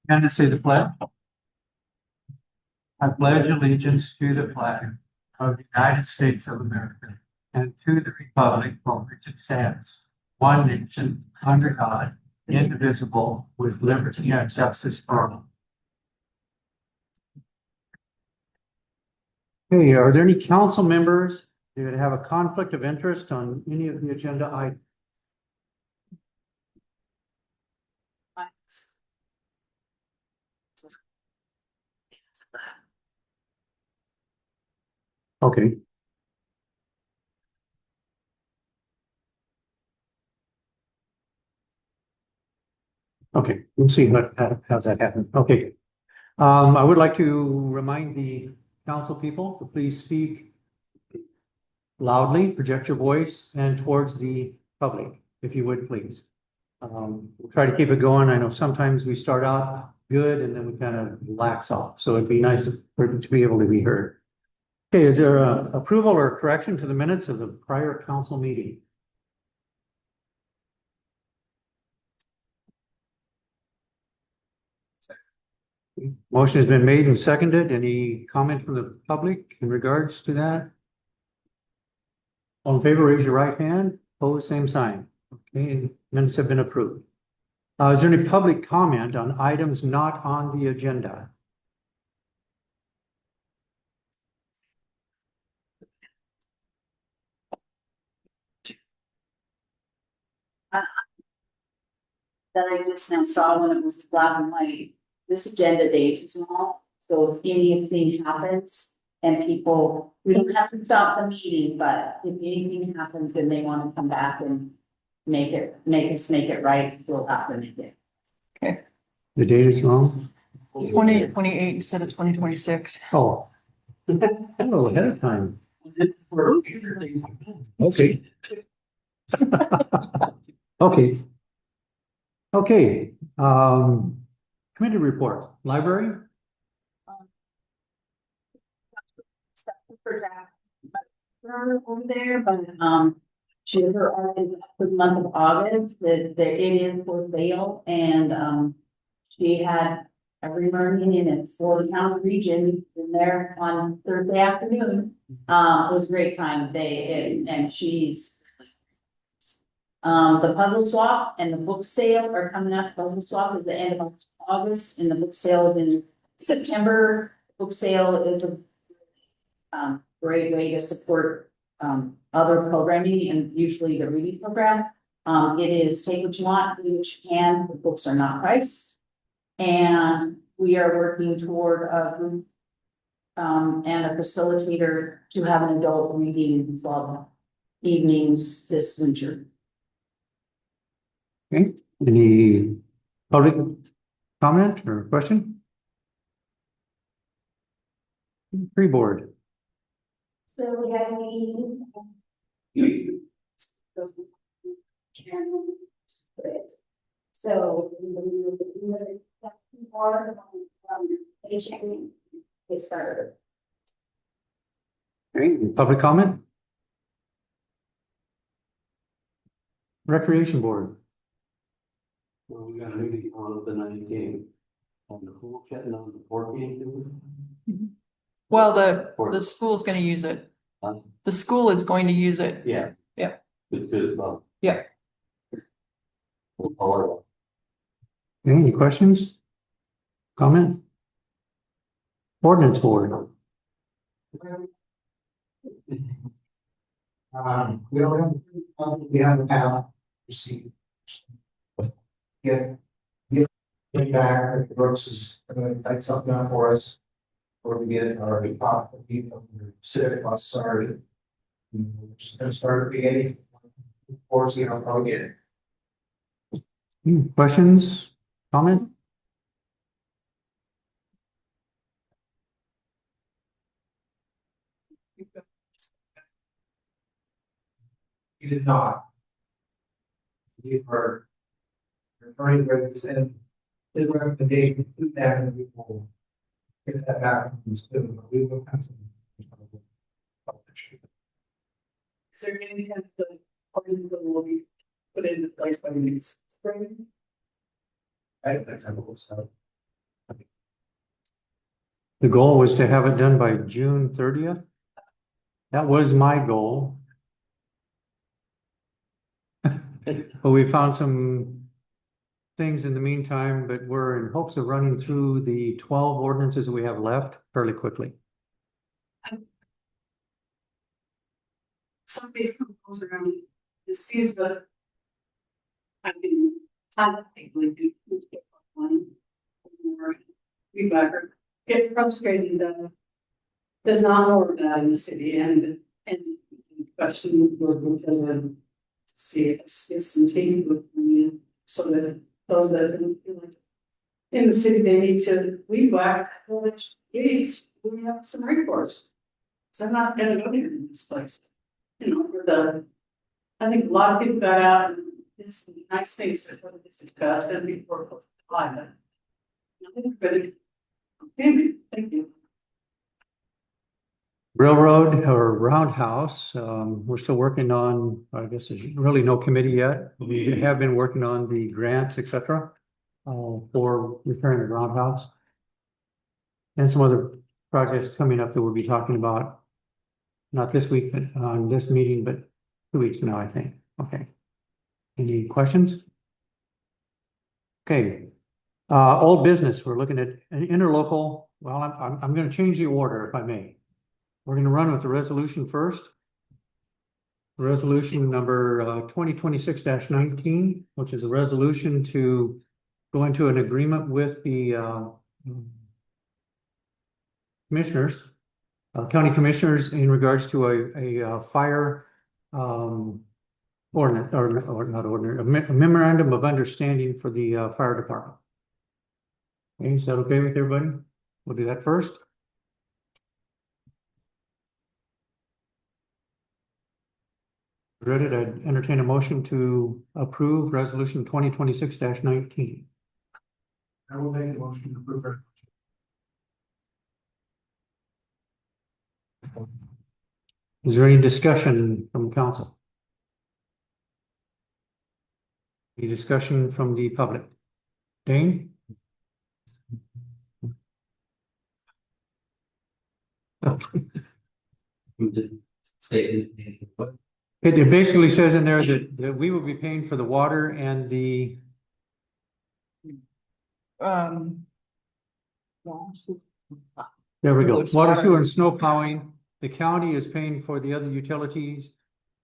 And to say the pledge. I pledge allegiance to the flag of the United States of America and to the republic for which it stands, one nation, under God, indivisible, with liberty and justice for all. Okay, are there any council members that have a conflict of interest on any of the agenda items? Okay. Okay, we'll see how's that happen. Okay. I would like to remind the council people to please speak loudly, project your voice and towards the public, if you would, please. We'll try to keep it going. I know sometimes we start out good and then we kind of lax off. So it'd be nice for it to be able to be heard. Okay, is there a approval or correction to the minutes of the prior council meeting? Motion has been made and seconded. Any comment from the public in regards to that? All in favor, raise your right hand. Opposed, same sign. Okay, minutes have been approved. Is there any public comment on items not on the agenda? That I just now saw when it was black and white, this agenda date is not, so if anything happens and people, we don't have to stop the meeting, but if anything happens and they want to come back and make it right, we'll have to make it. Okay. The date is wrong? 2028 instead of 2026. Oh. Hello, ahead of time. Okay. Okay. Okay, committee report, library. Over there, but she her art is up for the month of August, that it is for sale, and she had every Marine in its 4-county region in there on Thursday afternoon. It was a great time. And she's the puzzle swap and the book sale are coming up. Puzzle swap is the end of August and the book sale is in September. Book sale is a great way to support other programming and usually the reading program. It is take what you want, do what you can. The books are not priced. And we are working toward a group and a facilitator to have an adult reading club evenings this winter. Okay, any public comment or question? Pre-board. So we had a meeting. So they started. Okay, public comment? Recreation board. Well, we got a meeting on the 19th on the pool chatting on the 14th. Well, the school's gonna use it. The school is going to use it. Yeah. Yeah. It's good, well. Yeah. Or Any questions? Comment? Ordinance board. We haven't had received. Get back, Brooks is going to type something out for us. Or we get our top of the civic bus started. We're just gonna start at the beginning. Or see how far we get it. Questions? Comment? You did not. You were referring to this and his recommendation to that and we will get that back from the student, but we will have some. Is there any kind of ordinance that will be put into place by the next spring? that type of stuff. The goal was to have it done by June 30th. That was my goal. But we found some things in the meantime, but we're in hopes of running through the 12 ordinances that we have left fairly quickly. Somebody who goes around and sees, but I mean, I think we do get one more rebugger. It's frustrating that there's not more of that in the city and question because of see if it's some teams with me so that those that don't feel like in the city, they need to weed whack, which is, we have some recourse. So I'm not gonna go here in this place. You know, for the, I think a lot of people got out and did some nice things before this is passed and before climate. I think really, okay, thank you. Railroad or Roundhouse, we're still working on, I guess there's really no committee yet. We have been working on the grants, etc. For repairing the Roundhouse. And some other projects coming up that we'll be talking about. Not this week, but on this meeting, but 2 weeks from now, I think. Okay. Any questions? Okay. Old business, we're looking at an interlocal. Well, I'm going to change the order if I may. We're going to run with the resolution first. Resolution number 2026-19, which is a resolution to go into an agreement with the commissioners, county commissioners in regards to a fire ordinance, or not ordinance, a memorandum of understanding for the fire department. Okay, is that okay with everybody? We'll do that first. Ready to entertain a motion to approve resolution 2026-19. I will make a motion to approve it. Is there any discussion from council? Any discussion from the public? Dane? It basically says in there that we will be paying for the water and the there we go. Includes Water, water. sewer, and snow plowing. The county is paying for the other utilities.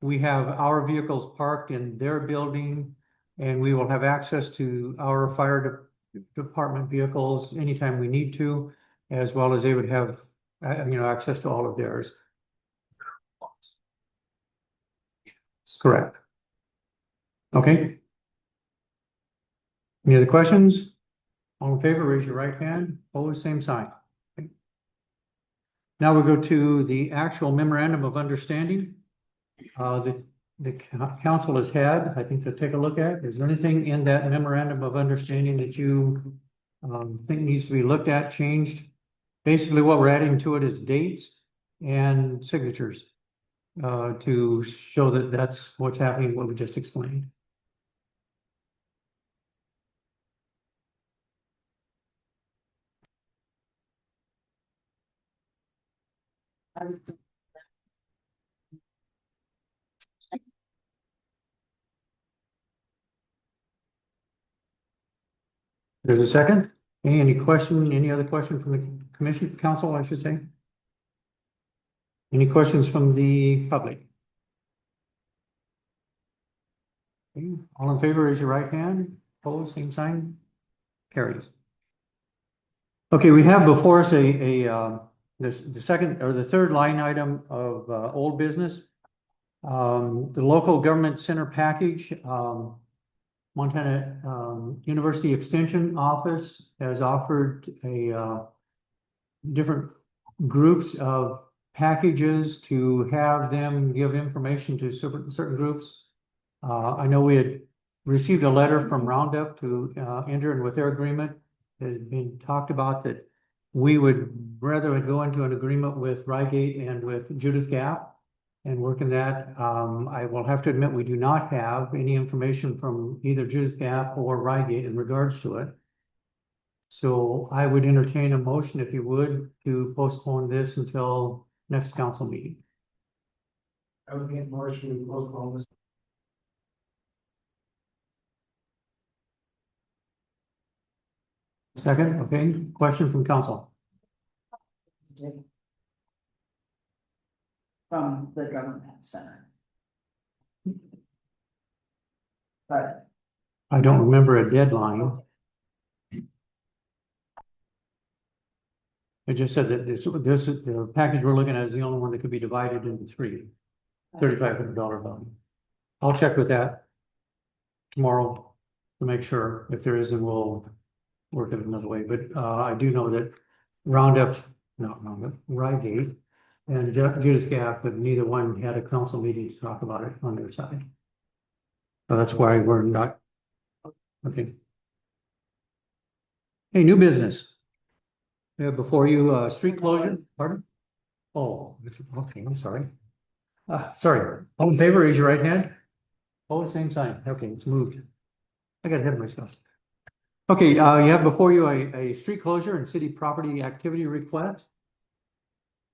We have our vehicles parked in their building, and we will have access to our fire department vehicles anytime we need to, as well as they would have, access to all of theirs. Correct. Okay. Any other questions? All in favor, raise your right hand. Opposed, same sign. Okay. Now we go to the actual memorandum of understanding. The council has had, I think, to take a look at. Is there anything in that memorandum of understanding that you think needs to be looked at, changed? Basically, what we're adding to it is dates and signatures to show that that's what's happening, what we just explained. There's a second. Any question, any other question from the commission, council, I should say? Any questions from the public? Okay. All in favor, raise your right hand. Opposed, same sign. Carries. Okay, we have before us the second or the third line item of old business. The local government center package, Montana University Extension Office has offered different groups of packages to have them give information to certain groups. I know we had received a letter from Roundup to enter in with their agreement. It had been talked about that we would rather go into an agreement with Rygate and with Judith Gap and work in that. I will have to admit we do not have any information from either Judith Gap or Rygate in regards to it. So I would entertain a motion, if you would, to postpone this until next council meeting. I would make a motion to postpone this. Second, okay, question from council. From the government center. But I don't remember a deadline. It just said that the package we're looking at is the only one that could be divided into three. $3,500 value. I'll check with that tomorrow to make sure. If there is, then we'll work it another way. But I do know that Rygate and Judas Gap, but neither one had a council meeting to talk about it on their side. So that's why we're not. Okay. Hey, new business. We have before you street closure, pardon? Oh, okay, I'm sorry. Sorry, all in favor, raise your right hand. Oh, same sign. Okay, it's moved. I got ahead of myself. Okay, you have before you a street closure and city property activity request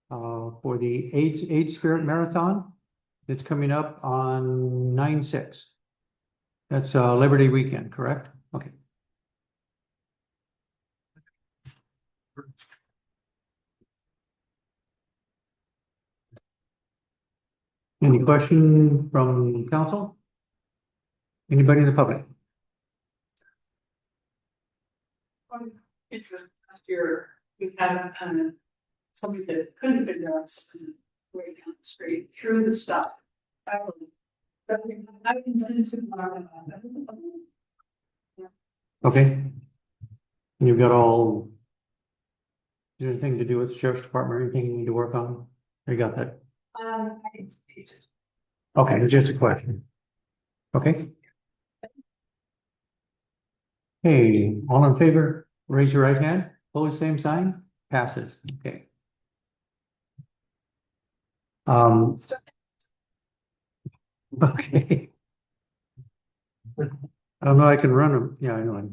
for the AIDS Spirit Marathon. It's coming up on 9/6. That's Labor Day weekend, correct? Okay. Any question from council? Anybody in the public? Interest last year, we had somebody that couldn't figure out something way down the street through the stuff. I can send it to Mark. Okay. You've got all. Is there anything to do with the sheriff's department or anything you need to work on? You got that? Okay, just a question. Okay. Hey, all in favor, raise your right hand. Opposed, same sign. Passes. Okay. Okay. I don't know, I can run them. Yeah, I know.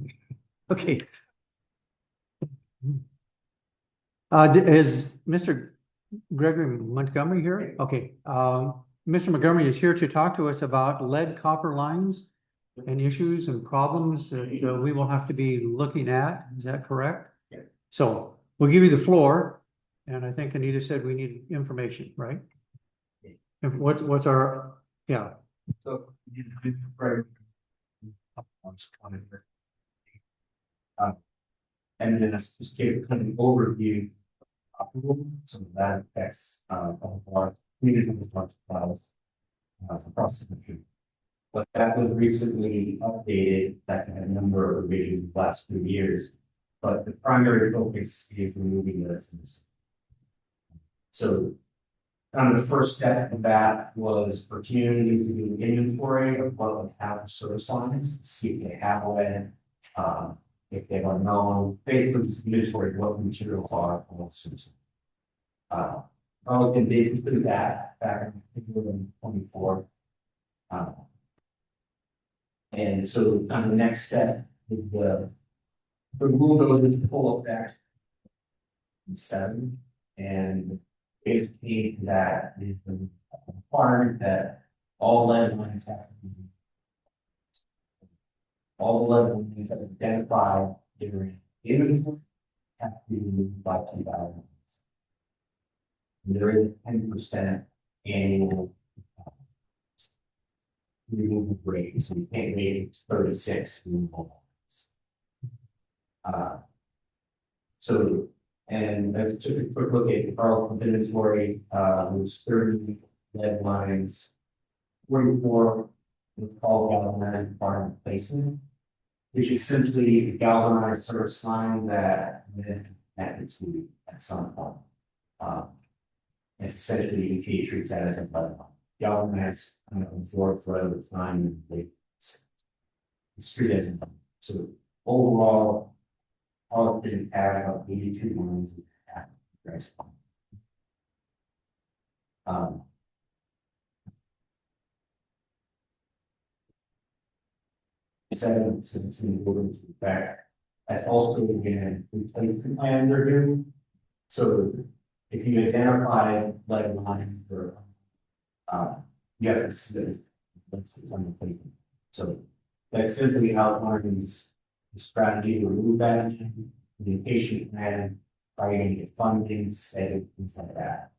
Okay. Is Mr. Gregory Montgomery here? Okay. Mr. Montgomery is here to talk to us about lead copper lines and issues and problems that we will have to be looking at. Is that correct? Yeah. So we'll give you the floor. And I think Anita said we need information, right? Yeah. And what's our, yeah. So. Right. And then just give kind of an overview. So that affects of our community files across the country. But that was recently updated, that had a number of revisions the last few years. But the primary focus is removing the listings. So kind of the first step of that was for communities to do an inventory of what would have service lines, see if they have lead, if they are known, basically just inventory of what the materials are and what service. Harlowton did do that back in 2024. And so kind of the next step is the rule goes into full effect in 7, and basically that is the requirement that all lead lines have to be lines that are identified during inventory have to be removed by 2000. There is a 10% annual removal rate, so we can't make 36 removal lines. So, and let's take a quick look at the Harlowton inventory. Was 30 lead lines, 44 with all galvanized requirement placement, which is simply a galvanized service line that magnitude at some point. It's essentially EPA treats that as a lead line. Galvanized kind of absorb for over time and they street as a so overall. All didn't add about 82 lines at price. 7 17 buildings back That's also again, replacement plan they're doing. So if you identify lead line or, you have to submit. That's on the replacement. So that simply outlines the strategy to remove that, the patient plan, writing the funding, setting, things like that.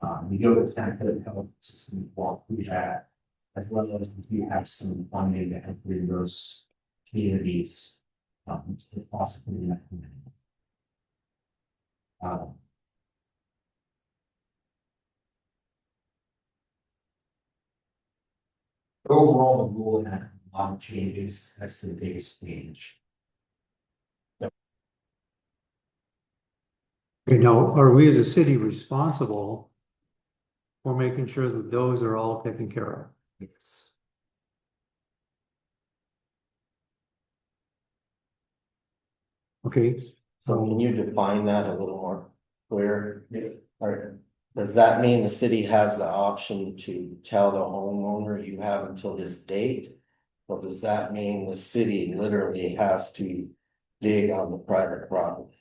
The yoga center health system walk through that, as well as we have some funding to help reimburse communities, to possibly that. Overall, the rule had a lot of changes. That's the biggest change. Okay, now, are we as a city responsible for making sure that those are all taken care of? Yes. Okay, So can you define that a little more clear? Or does that mean the city has the option to tell the homeowner you have until this date? Or does that mean the city literally has to dig on the private property?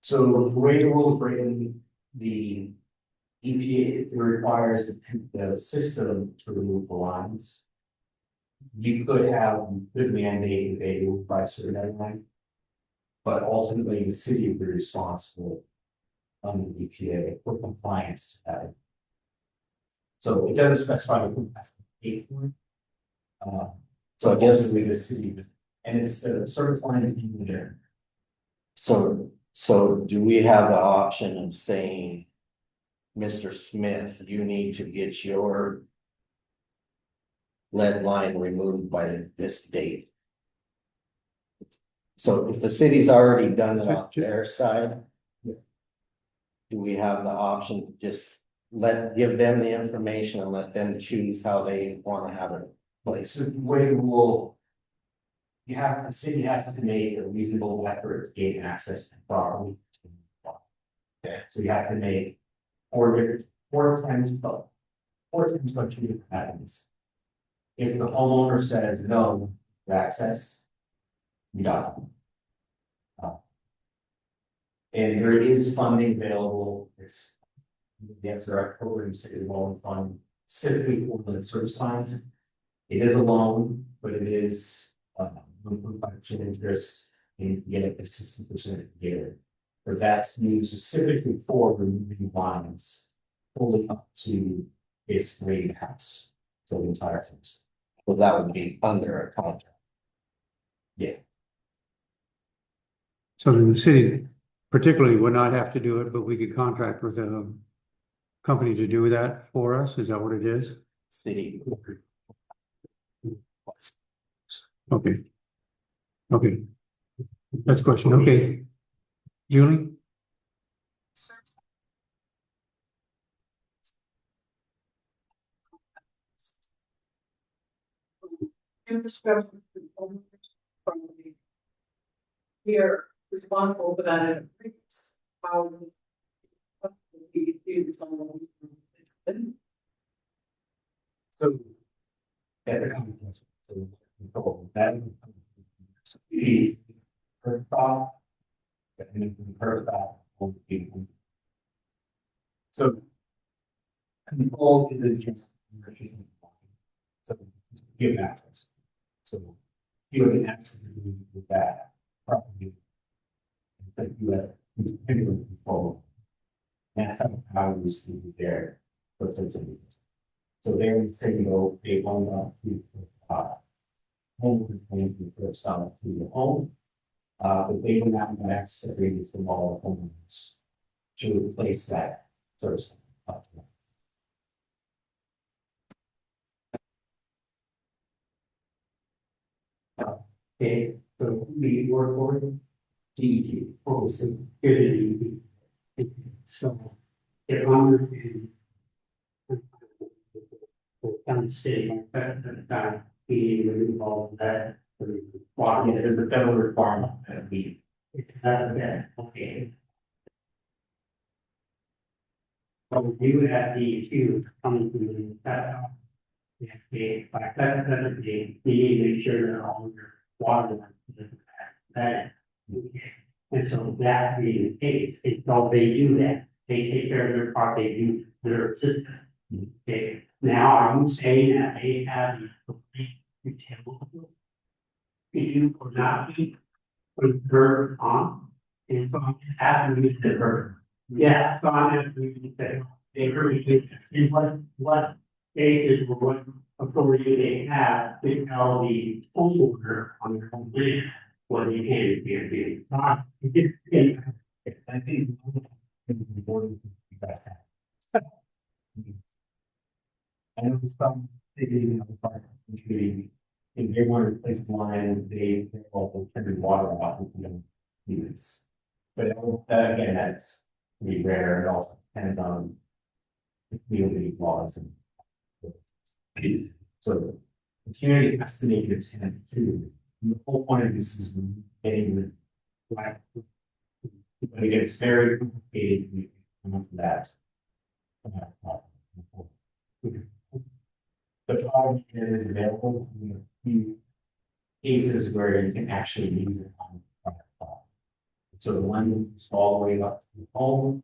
So the way the rules written, the EPA requires the system to remove the lines. You could mandate that they move by a certain deadline. But ultimately, the city will be responsible under the EPA for compliance to that. So it doesn't specify who has to pay for it. So I guess with the city, and it's the certifying engineer. So do we have the option of saying, Mr. Smith, you need to get your lead line removed by this date? So if the city's already done it on their side, do we have the option to just give them the information and let them choose how they want to have it placed? So the way the rule. The city has to make a reasonable effort to gain access to property. Okay, so you have to make four times what you happens. If the homeowner says no to access, you don't. And there is funding available. It's direct program city loan fund specifically for the service lines. It is a loan, but it is 1.5% interest and you get up to 60% a year. But that's used specifically for removing lines fully up to basically the house. So the entire house. Well, that would be under a contract. Yeah. so then the city particularly would not have to do it, but we could contract with a company to do that for us, is that what it is? City. Okay. Okay. That's a question, okay. Julie? Infrastructure components from the. We are responsible for that in a how. We do this on. So. At the company, so control that. The per thought. And then per thought will be. So. Control is just. So give access. So you have an access with that property. That you have control. And that's how we see there. For those of these. So they're saying, oh, they want to home complaint for some to the home. But they would not have access from all homeowners to replace that first. Okay, so we work for DEP, obviously, here the DEP. So they're honored in county state, that we remove all of that. Well, yeah, there's a federal requirement that we. Okay. So we would have the issue coming to that. Yeah, by that, we need to make sure that all your water lines that. And so that being the case, it's all they do that, they take care of their part, they do their system. Okay, now are you saying that they have a complete utility? You or not be put her on, and so I'm having to the her. Yeah, so I'm having to say, they really just, is what stages or what authority they have to tell the homeowner on their own land what they can and can't do. Not, I think. I know some cities in the park, if they want to replace a line, they also turn the water off if you don't use this. But again, that's pretty rare, it also depends on the community laws and. So the community has to make it tenant too. And the whole point of this is getting the black. But again, it's very complicated, we come up with that. The product is available in a few cases where you can actually use it on private property. So the one that's all the way up to the home,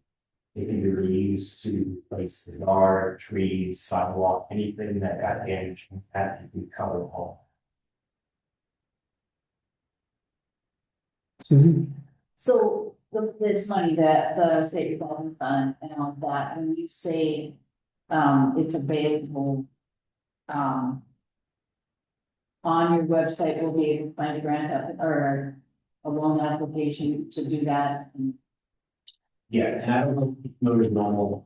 it can be reused to replace the yard, trees, sidewalk, anything that got damaged, that can be covered all. Susan? So this money that the state revolving fund and all that, when you say it's available. On your website, we'll be able to find a grant or a loan application to do that. And Yeah, and I don't know if you know the normal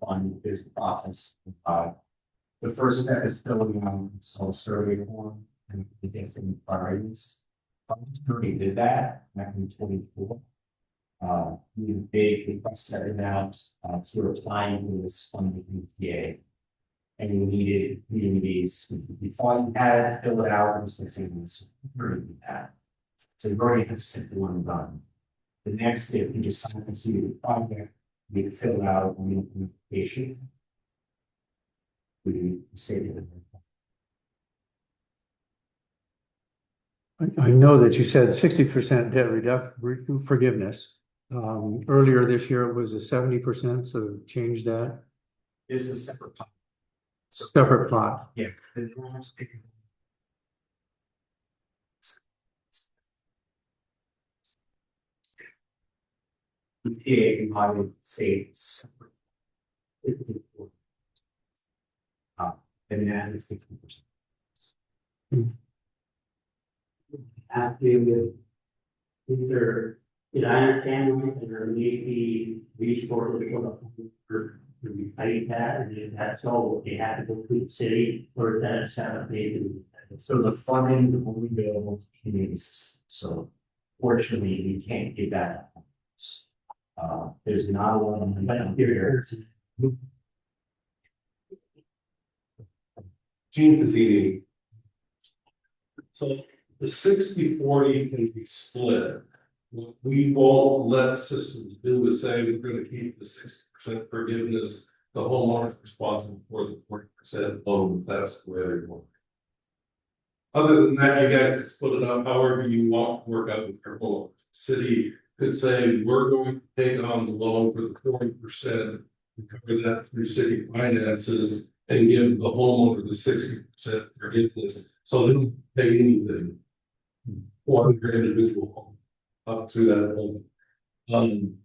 fund is the process. The first step is filling out a survey form and the different priorities. I already did that back in 24. We big request setting out, sort of applying for this funding PTA. And you needed communities, you thought you had it, fill it out, and just like saying this, that. So you've already have simply one done. The next step, you just sign up to the project, you fill out an implementation. We say it. I know that you said 60% debt forgiveness. Earlier this year it was a 70%, so change that. This is a separate plot. Separate plot. Yeah. The PA, I would say separate. And that is 50%. Have to do with either, did I understand right, there may be resources for we pay that, and if that's all, they have to go through the city, or is that separately? So the funding is only available to communities, so fortunately, we can't give that. There's not a lot of here. Gene Pizzini. So the 60-40 can be split. What we won't let systems do is say we're going to keep the 60% forgiveness, the homeowner's responsible for the 40% loan, that's the way they work. Other than that, you guys can split it up however you want to work out with your homeowners. City could say, we're going to take on the loan for the 40%, and cover that through city finances, and give the homeowner the 60% forgiveness, so they don't pay anything for their individual home up to that loan.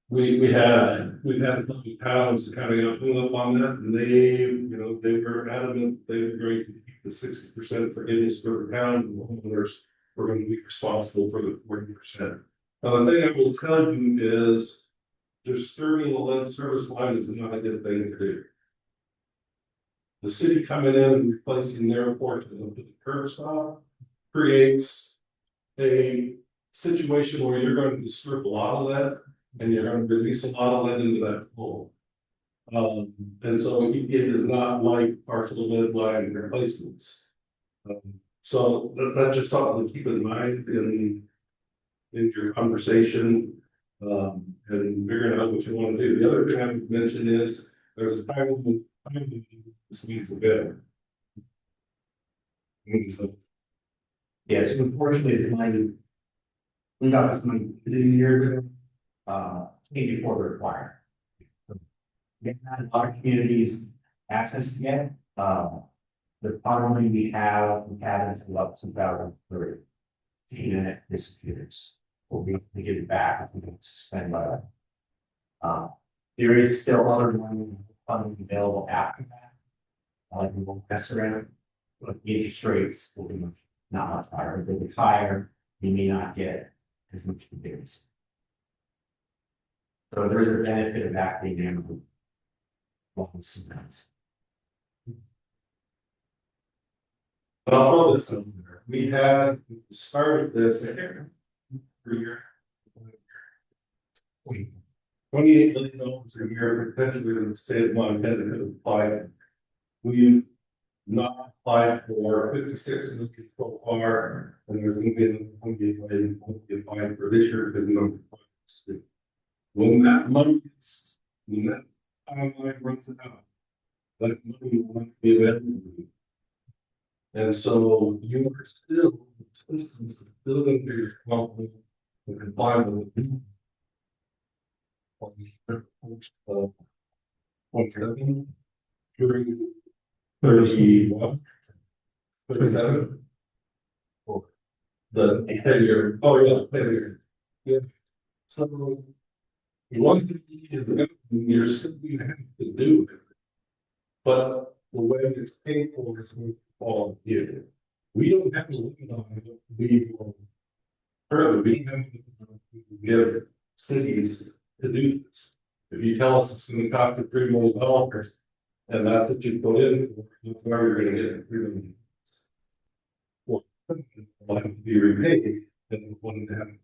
We've had a couple of towns kind of put up on that, and they were adamant they were going to keep the 60% forgiveness for the town, and the homeowners were going to be responsible for the 40%. Now, the thing I will tell you is disturbing the lead service line is not a good thing to do. The city coming in and replacing their portion of the curb stop creates a situation where you're going to disturb a lot of that, and you're going to release a lot of lead into that hole. And so it is not like partial lead line replacements. So that's just something to keep in mind in your conversation, and figuring out what you want to do. The other thing I would mention is there's a time when this needs a bid. So Yes, unfortunately, it's money. We got this money 2 years ago, maybe before the requirement. We haven't had a lot of communities access yet, the funding we have until up to 2030. And this year's, we'll be able to get it back if we don't suspend by that. There is still other money funding available after that. Like we won't mess around, but the interest rates will be not much higher. If they'll be higher, you may not get as much forgiveness. So there is a benefit of that being able to. I'll throw this in there. We had started this per year. $28 million a year, potentially in the state of Montana to apply. We've not applied for 56 million so far, and there's going to be applied for this year because we don't. When that money is, when that timeline runs out, that money will not be available. And so you are still, systems still going to be responsible and comply with the. 27 during 31, 37. Or the 10-year, oh yeah, 10 years. Yeah. So once the is you're still going to have to do it. But the way it's paid for is going to fall here. We don't have to limit on it. We will further, we have to give cities to do this. If you tell us it's going to cost $3 million, and that's what you put in, that's where you're going to get $3 million. Well, will have to be repaid, and one to have it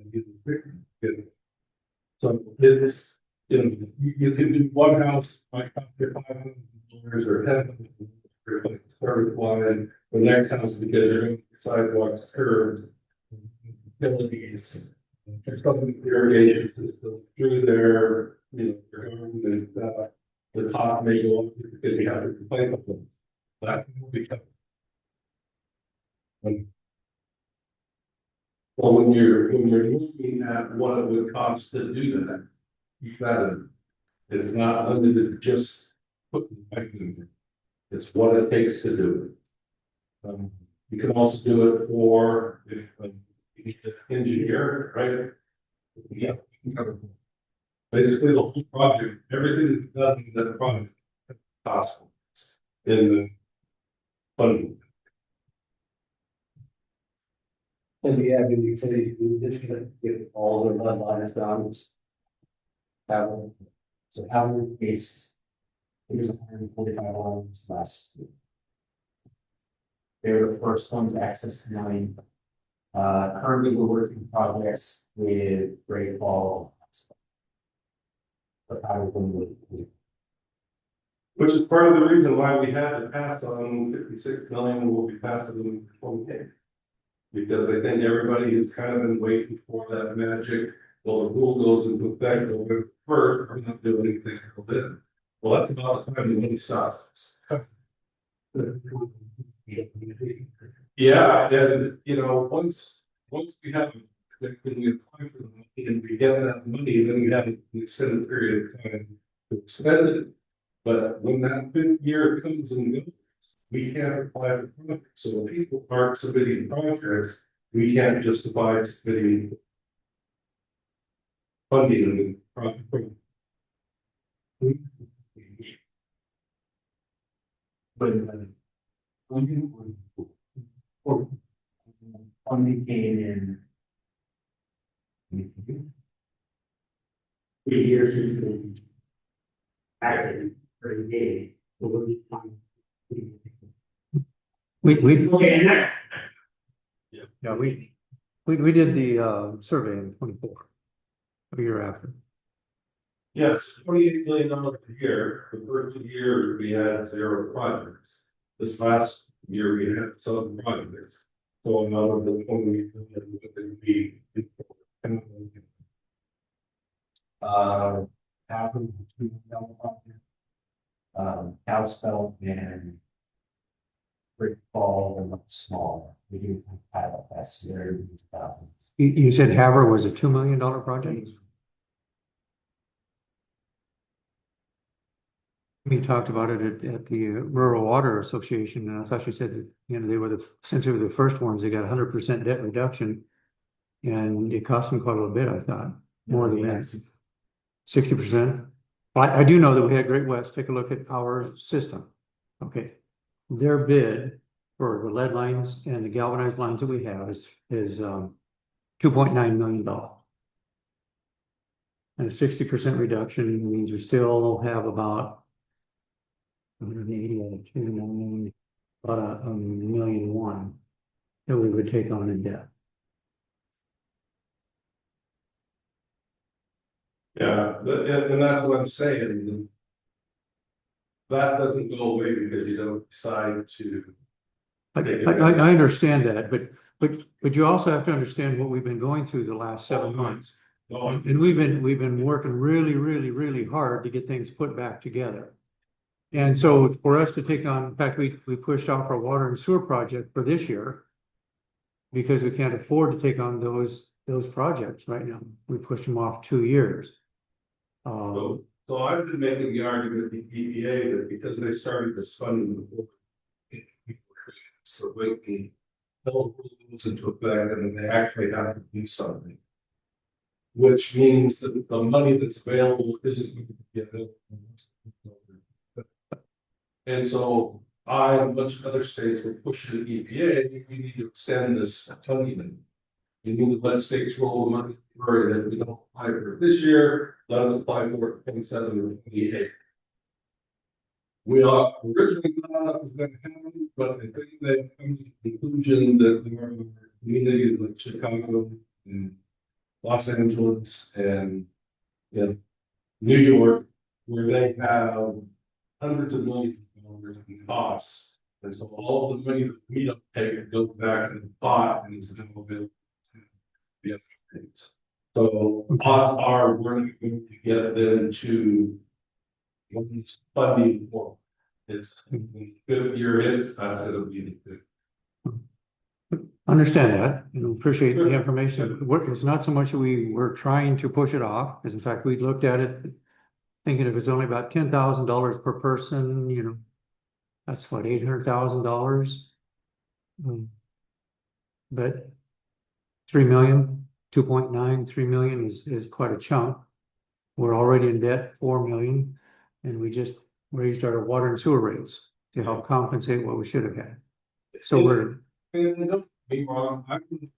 and get it. So it's, you know, you can do one house, might cost you $500 or $10 replace the service line, the next house we get your sidewalks, curbs, utilities. There's something irrigation system through there, you know, your government, the cost may go up because you have to replace them. That will be tough. Well, when you're looking at what it would cost to do that, you gotta, it's not limited to just putting back in. It's what it takes to do it. You can also do it for engineer, right? Yeah. Basically, the whole project, everything that's done in that project, possible in the funding. And yeah, we say we just gonna get all the blood lines down. So our case, it was 145 lines last year. They were the first ones to access 9. Currently we're working projects with Great Fall. But I would. Which is part of the reason why we had to pass on 56 million and we'll be passing in 28. Because I think everybody has kind of been waiting for that magic. Well, the rule goes into effect November 1st, we're not doing anything until then. Well, that's about the time the money stops. Yeah, and you know, once we have, when we apply for the money and we get that money, then we have an extended period of time to expend it. But when that 5th year comes and goes, we can't apply for projects. So when people aren't submitting projects, we can't justify submitting funding in the project. But funding came in 3 years since the active pretty big. We did the survey in 24, a year after. Yes, $28 million a year. The first 2 years we had 0 projects. This last year we had some projects. So another the 28 million would be. Happened between Kalispell and pretty fall and much smaller. We do have a last year. You said Haver was a $2 million project? We talked about it at the Rural Water Association, and I thought you said that, you know, they were since they were the first ones, they got 100% debt reduction. And it cost them quite a little bit, I thought, more than that, 60%. I do know that we had Great West take a look at our system. Okay, their bid for the lead lines and the galvanized lines that we have is $2.9 million. And a 60% reduction means we still have about 180 out of 2 million, about a million one that we would take on in debt. Yeah, and that's what I'm saying. That doesn't go away because you don't decide to. I understand that, but you also have to understand what we've been going through the last 7 months. And we've been working really hard to get things put back together. And so for us to take on, in fact, we pushed off our water and sewer project for this year because we can't afford to take on those projects right now. We pushed them off 2 years. So I've been making the argument with the EPA that because they started this funding before, so when the bill goes into effect and then they actually have to do something. Which means that the money that's available isn't going to get available. And so I and a bunch of other states were pushing the EPA, we need to extend this funding. We need to let states roll the money, and if we don't apply for it this year, let us apply for it 27 or 28. We are originally thought it was going to happen, but I think they come to the conclusion that there are communities like Chicago and Los Angeles and New York, where they have hundreds of millions of dollars in costs. And so all of the money that we don't take goes back in the pot and is now available to the other states. So odds are we're not going to get them to funding for it's good year is that's going to be good. Understand that and appreciate the information. It's not so much that we were trying to push it off, because in fact, we looked at it thinking if it's only about $10,000 per person, you know, that's what, $800,000. But 3 million, 2.9, 3 million is quite a chunk. We're already in debt, 4 million, and we just raised our water and sewer rates to help compensate what we should have had. So we're. And don't be wrong, I just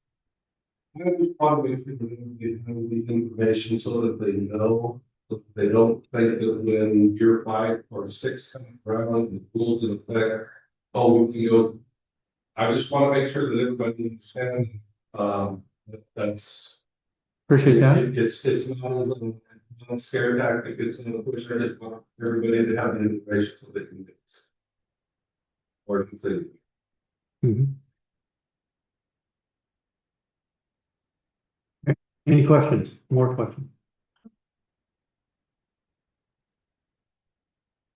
probably give them the information so that they know, that they don't think that when year 5 or 6 comes around, the rules in effect, oh, we can go. I just want to make sure that everybody understands, that's. Appreciate that. It's not a scare tactic, it's not a push, I just want everybody to have the information so they can get this. Or completely. Any questions? More questions?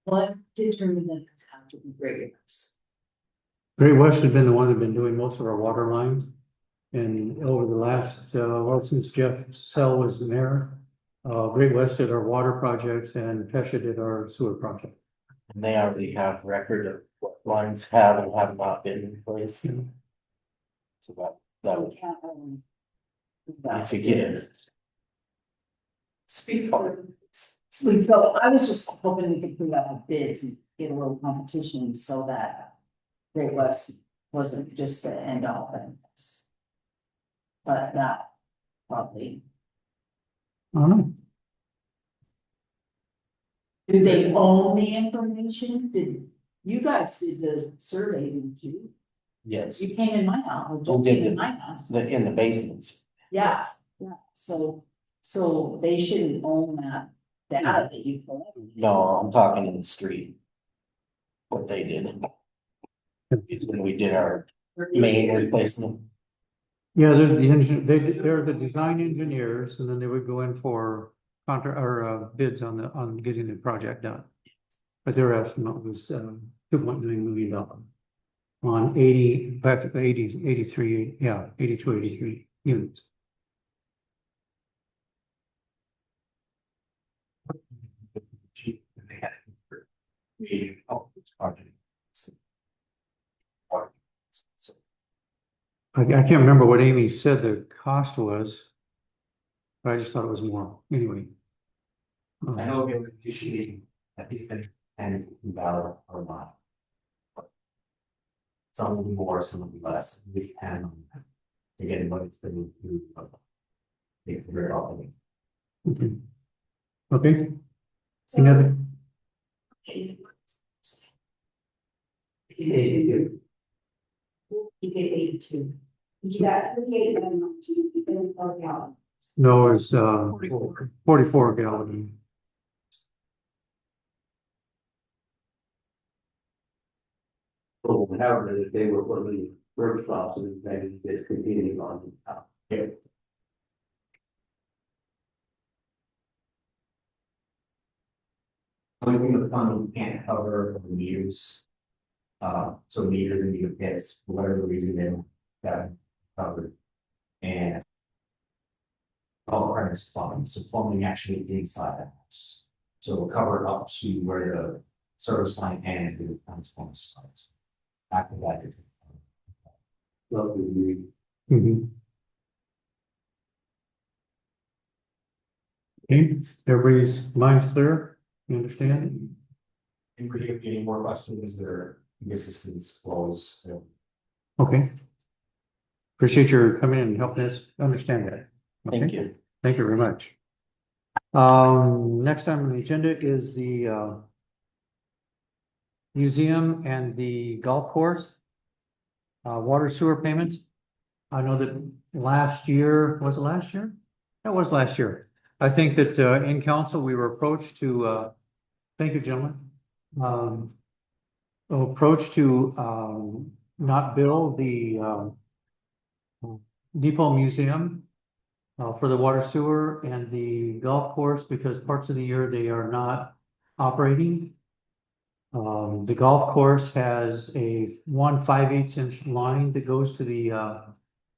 What determined that it's have to be greater? Great West has been the one that's been doing most of our water lines. And over the last, well, since Jeff Sell was the mayor, Great West did our water projects and Pesha did our sewer project. And they already have record of what lines have and have not been in place. So that would, if you get it. Speak for Sweet, so I was just hoping we could put out bids and get a little competition so that Great West wasn't just the end all and this. But that probably, All right. do they own the information? Did you guys did the survey, didn't you? Yes, You came in my house, or Who just did came in it? my house. in the basements. Yeah, yeah, so they shouldn't own that data that you collected. No, I'm talking in the street. What they did. When we did our main replacement. Yeah, they're the design engineers, and then they would go in for bids on getting the project done. But their estimate was $2.9 million. on 80, back to 80s, 83, yeah, 82, 83 units. Cheap, and they had it for the project. So, I can't remember what Amy said the cost was. But I just thought it was more, anyway. I know they were issuing, I think that and valid or not. Some will be more, some will be less, we can. Again, what it's been through. They figure it out. Okay. Okay, any other? You get 82. You got 38 and 19, you get 4 gallons. No, it's 44 gallon. So however, if they were putting workshops and maybe it's competing on. Yeah. Only thing the fund can't cover the meters. So meters and meter pits, for whatever reason, they don't got covered. And. All premise plumbing, so plumbing actually inside the house. So we'll cover it up to where the service line ends and the transformer starts. After that, it's. Lovely. Mhm. Okay, everybody's mind's clear, you understand? Anybody have any more questions or assistance flows? Okay. Appreciate your coming in and helping us understand that. Thank Okay? you. Thank you very much. Next time on the agenda is the museum and the golf course. Water sewer payments. I know that last year, was it last year? That was last year. I think that in council, we were approached to thank you, gentlemen. Approach to not bill the Depot Museum for the water sewer and the golf course because parts of the year they are not operating. The golf course has a 1 5/8 inch line that goes to the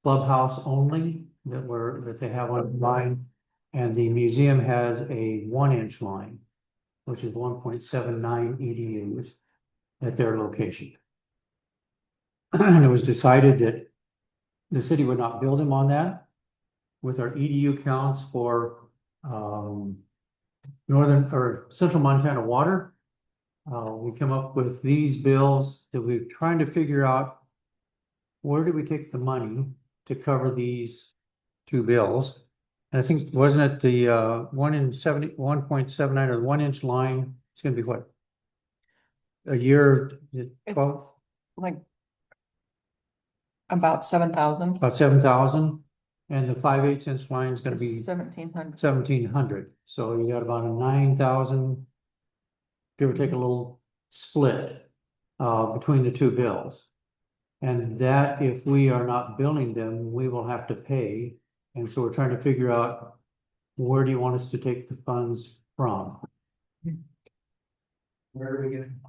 clubhouse only that they have online. And the museum has a 1 inch line, which is 1.79 EDUs at their location. And it was decided that the city would not build them on that with our EDU counts for northern or central Montana water. We come up with these bills that we're trying to figure out where do we take the money to cover these two bills. And I think, wasn't it the 1.79 or 1 inch line? It's gonna be what? A year, 12, Like. About 7,000. about 7,000. And the 5/8 inch line is gonna be 1,700. 1,700. So you got about a 9,000. Give or take a little split between the two bills. And that if we are not billing them, we will have to pay. And so we're trying to figure out where do you want us to take the funds from? Where are we getting?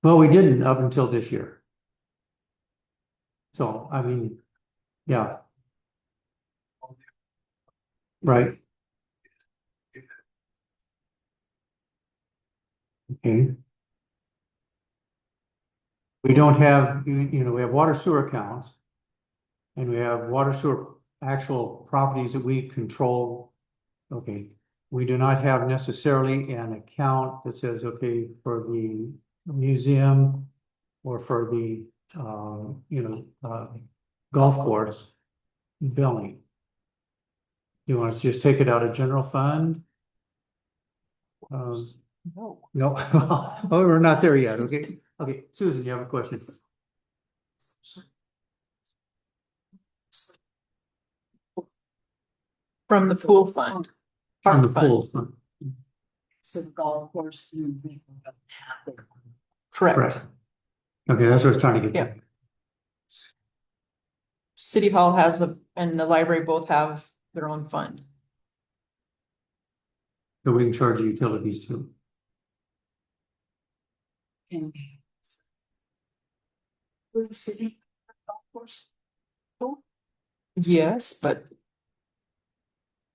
Well, we didn't up until this year. So, I mean, yeah. Right. Okay. We don't have, we have water sewer accounts. And we have water sewer actual properties that we control. Okay, we do not have necessarily an account that says, okay, for the museum or for the, golf course billing. You want us to just take it out of general fund? No. No, oh, we're not there yet, okay? Okay, Susan, you have a question? From the pool fund. On the Park fund. pool fund. So the golf course, you don't have it. Correct. Correct. Okay, that's what I was trying to get Yeah. to. City Hall has and the library both have their own fund. So we can charge utilities too. Okay. with the city golf course? Yes, but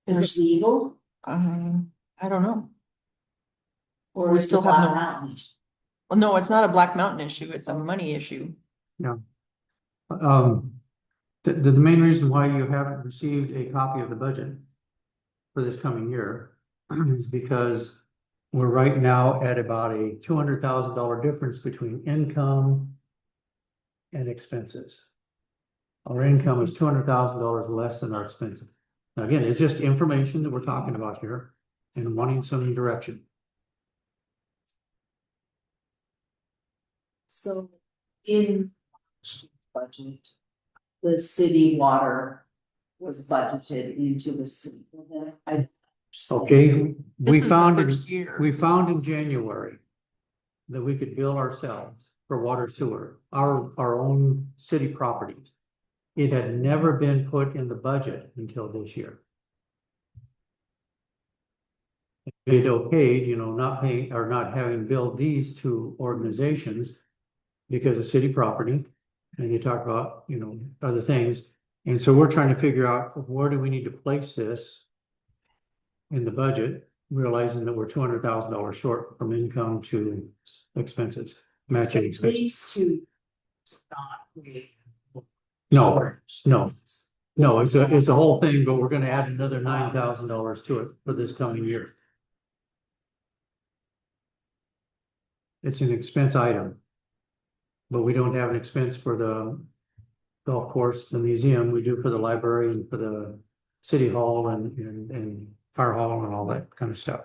Is there's, it legal? I don't know. Or We is it still have Black no- Mountain? Well, no, it's not a Black Mountain issue, it's a money issue. The main reason why you haven't received a copy of the budget for this coming year is because we're right now at about a $200,000 difference between income and expenses. Our income is $200,000 less than our expenses. Now, again, it's just information that we're talking about here and wanting some direction. So in budget, the city water was budgeted into the city. Okay, This we is the found first year. we found in January that we could bill ourselves for water sewer, our own city properties. It had never been put in the budget until this year. It okayed, not paying or not having billed these two organizations because of city property. And you talk about, other things. And so we're trying to figure out where do we need to place this in the budget, realizing that we're $200,000 short from income to expenses, matching expenses. These two. It's not really. No, it's a whole thing, but we're gonna add another $9,000 to it for this coming year. It's an expense item. But we don't have an expense for the golf course, the museum, we do for the library and for the city hall and fire hall and all that kind of stuff.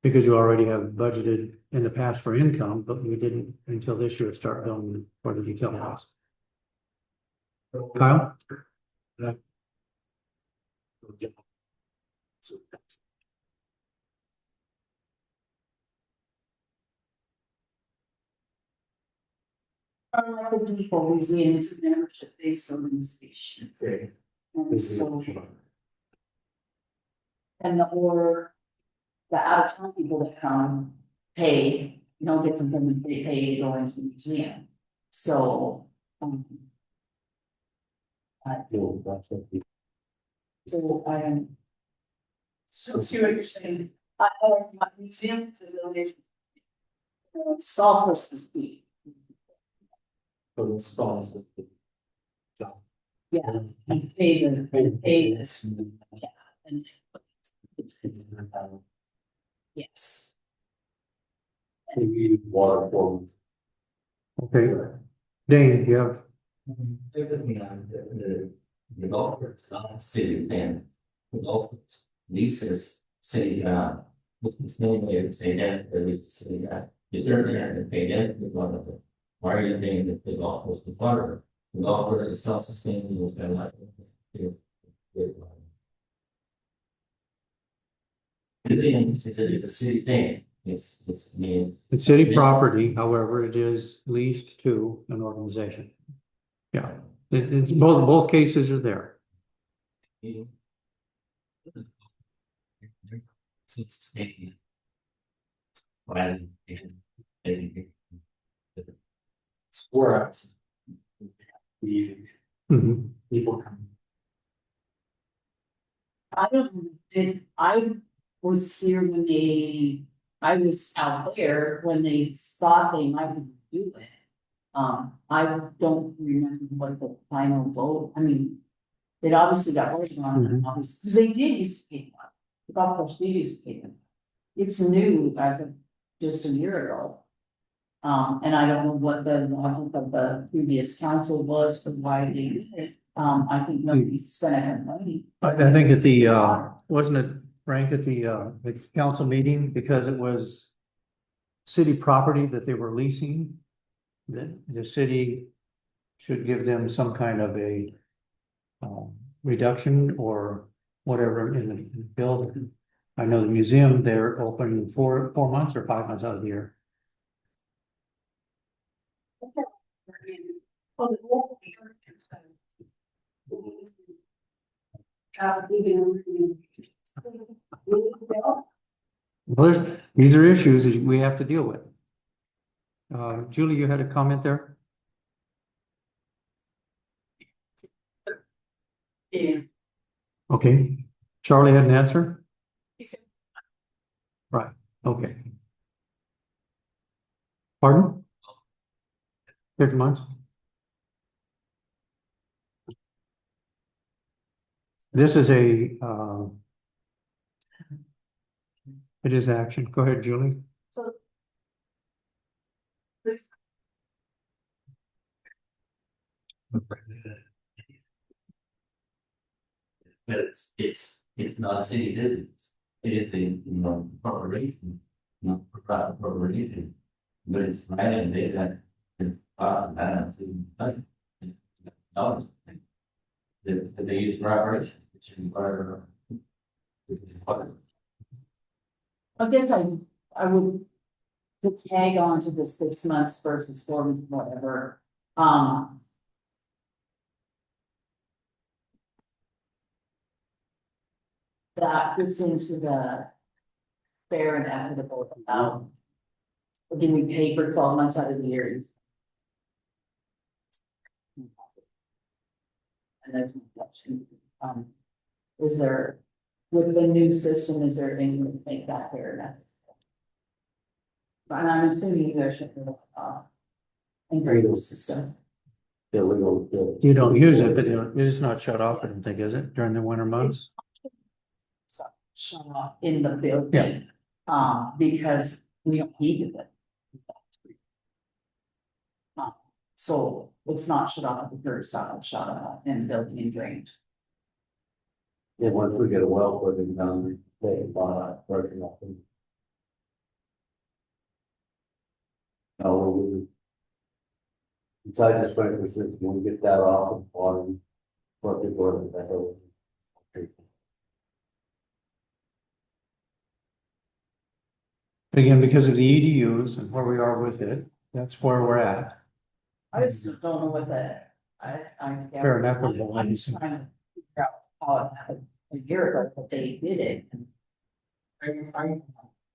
Because you already have budgeted in the past for income, but we didn't until this year start billing for the utility house. Kyle? The Depot Museum is a membership-based organization. Okay. And so. And the out-of-town people that come pay, no different than they pay going to the museum. So, so I am. So see what you're saying. I my museum to donate. Golf course is key. Yeah, and pay this, yeah, and. Yes. Water for. Okay. Dane, do you have? The golf course, not city thing. The golf course, leases city, with this name, they would say that there is a city that. Is there there and pay that with one of them? Why are you paying the golf course with water? The golf course is self-sustaining, it's got a lot of. It's a city thing, it's means. It's city property, however, it is leased to an organization. Yeah, it's both cases are there. Sports. Mhm. People come. I don't, I was here when I was out there when they thought they might do it. I don't remember what the final vote, I mean, it obviously got voted on, obviously, because they did used to pay one. The golf course did used to pay them. It's new as of just a year ago. And I don't know what the logic of the previous council was for why they did it. I think nobody's gonna have money. I think at the, wasn't it, Frank, at the council meeting, because it was city property that they were leasing, that the city should give them some kind of a reduction or whatever in the bill. I know the museum, they're open 4 months or 5 months out of the year. Oh, the whole year, it's kind of. Even. Well, these are issues that we have to deal with. Julie, you had a comment there? Yeah. Okay, Charlie had an answer? He said, Right, okay. Pardon? 6 months? This is it is action. Go ahead, Julie. so. This, But it's not a city business. It is a, corporation, not for profit corporation. But it's right and they got, balance in budget. Dollars. That they use for operations, which require. I guess I would to tag on to the 6 months versus 4 weeks, whatever. That fits into the fair and equitable about. Do we pay for 12 months out of the year? And then, is there, with the new system, is there anything to make that fair enough? And I'm assuming there should be integrated system. Illegal. You don't use it, but it's not shut off, I don't think, is it, during the winter months? Shut off in the building. Yeah. Because we don't need it. So it's not shut off at the first stop, it's shut off and building and drained. Yeah, once we get a well put in down, they working off. No, inside the sprinkler system, when we get that off of water, what they go that over. Again, because of the EDUs and where we are with it, that's where we're at. I just don't know what that, I. Fair and equitable. I'm just trying to figure out how it happened a year ago, but they did it. I,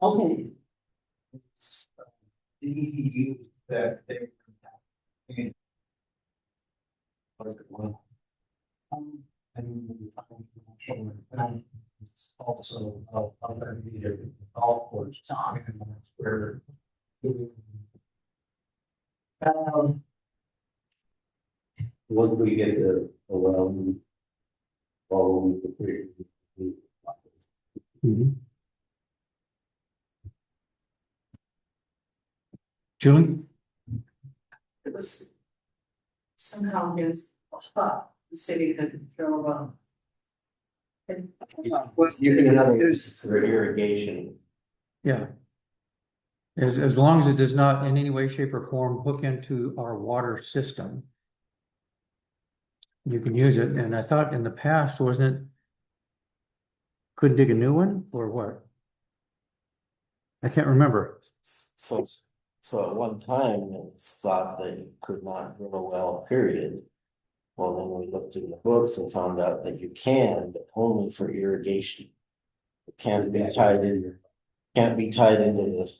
Okay, it's the EDU that they. And also, other golf course, and that's where. Once we get the well, follow the three. Mhm. Julie? it was. Somehow his, the city had drove up. You can have use for irrigation. Yeah. As long as it does not in any way, shape, or form hook into our water system. You can use it, and I thought in the past, wasn't it? Could dig a new one, or what? I can't remember. So at one time, it's thought that you could not drill a well, period. Well, then we looked in the books and found out that you can, but only for irrigation. It can't be tied in, can't be tied into the.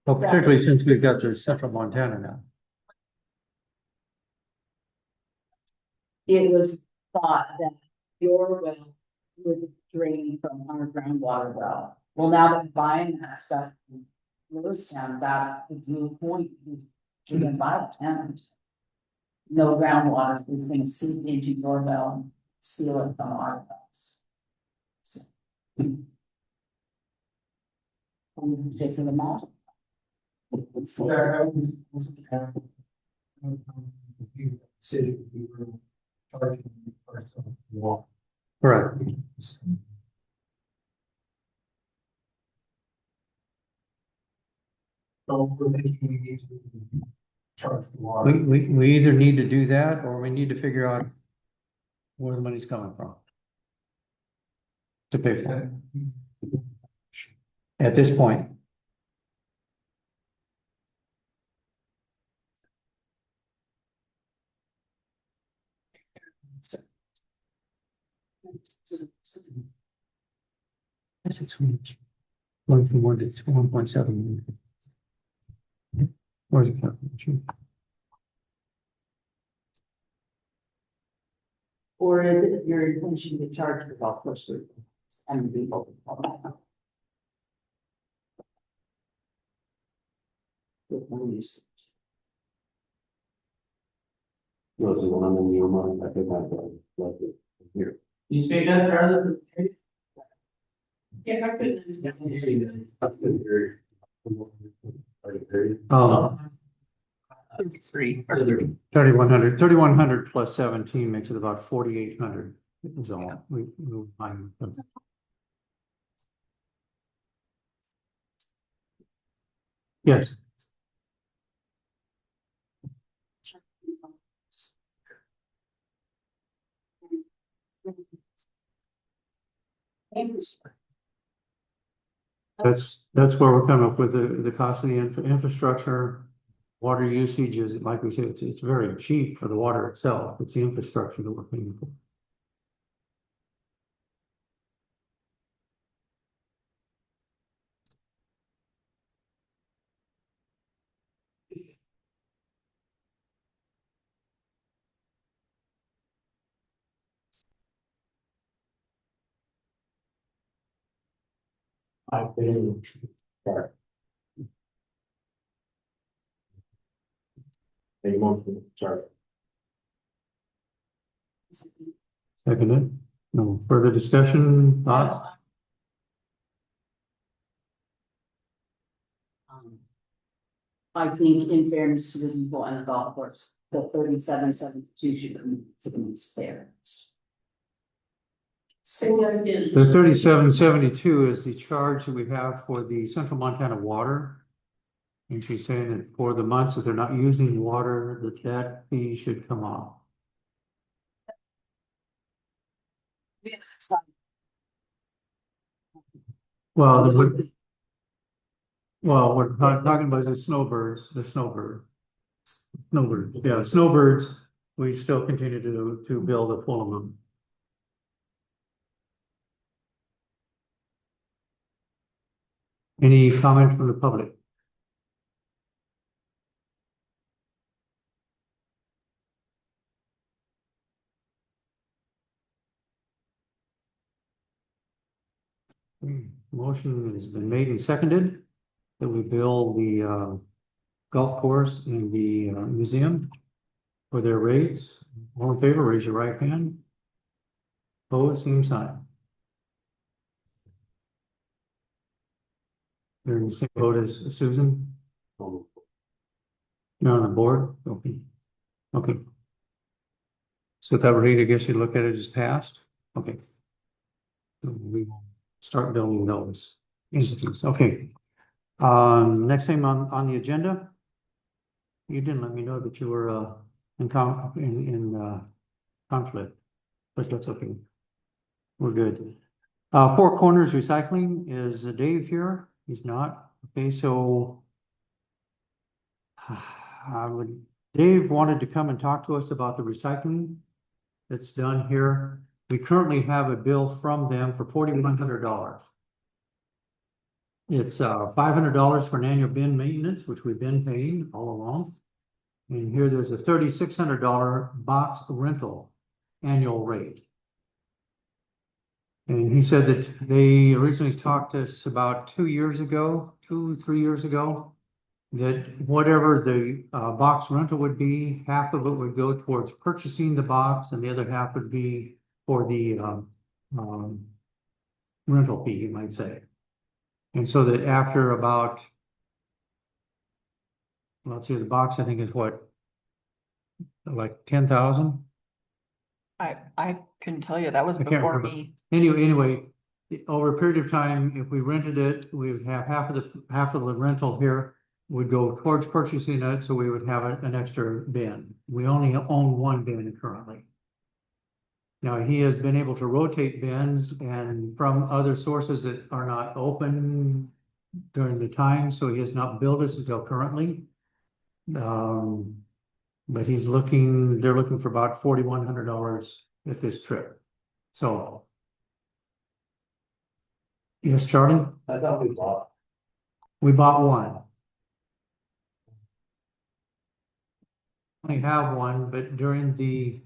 Well, particularly since we've got the central Montana now. it was thought that your well would drain from our groundwater well. Well, now that buying that stuff in Lewistown, that is the point, is you can buy it and no groundwater is gonna seep into your well and steal it from our wells. So. Taking them out. City, we were charging for some water. Correct. So we're thinking we need to charge the water. We either need to do that, or we need to figure out where the money's coming from. To pay for it. At this point. That's it's going from 1.7. Where's the calculation? Or is it your intention to charge the golf course group and people? With no use. No, the one in your mind, I think I've like it here. You speak up, Charlotte? Yeah, I couldn't. Oh, 33 or 30. 3,100 plus 17 makes it about 4,800 is all. I'm- Yes, that's where we're coming up with the cost of the infrastructure. Water usage is, like we said, it's very cheap for the water itself. It's the infrastructure that we're paying for. I've been. Sorry. Any more, sorry. Seconded. No further discussion, thoughts? I think in fairness to the people on the golf course, the 37.72 should come for the most there. Say that again. The 37.72 is the charge that we have for the Central Montana water. And she's saying that for the months that they're not using water, that fee should come off. Well, we're talking about the snowbirds, yeah, snowbirds, we still continue to build a full amount. Any comment from the public? Motion has been made and seconded that we build the golf course and the museum for their rates. All in favor, raise your right hand. Opposed, same sign. They're in the same boat as Susan? You're on the board? Okay. Okay. So that rate, I guess you look at it as passed? Okay. So we will start building those entities. Okay. Next thing on the agenda. You didn't let me know that you were in conflict, but that's okay. We're good. Four Corners Recycling, is Dave here? He's not. Okay, so Dave wanted to come and talk to us about the recycling that's done here. We currently have a bill from them for $4,100. It's $500 for an annual bin maintenance, which we've been paying all along. And here there's a $3,600 box rental annual rate. And he said that they originally talked to us about 2 years ago, 3 years ago, that whatever the box rental would be, half of it would go towards purchasing the box and the other half would be for the rental fee, you might say. And so that after about, let's see, the box I think is what, like 10,000? I couldn't tell you, that was I can't before remember. me. Anyway, over a period of time, if we rented it, we would have half of the rental here would go towards purchasing it, so we would have an extra bin. We only own one bin currently. Now, he has been able to rotate bins and from other sources that are not open during the time, so he has not billed us until currently. But they're looking for about $4,100 at this trip. So. Yes, Charlie? I thought we bought. We bought one. We have one, but during the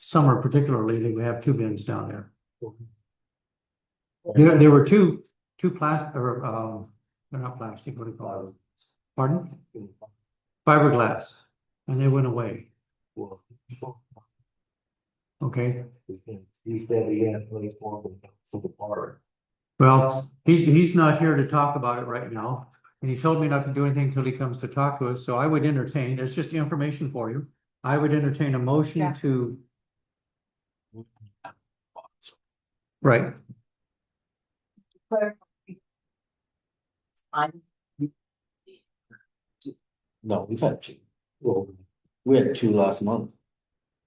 summer particularly, they would have two bins down there. There were two plastic, or, they're not plastic, what do you call it? Pardon? Fiberglass, and they went away. Okay, He said he had a place for the park. well, he's not here to talk about it right now. And he told me not to do anything until he comes to talk to us, so I would entertain, it's just information for you. I would entertain a motion Yeah. to. Right, No, we've had two. Well, we had two last month.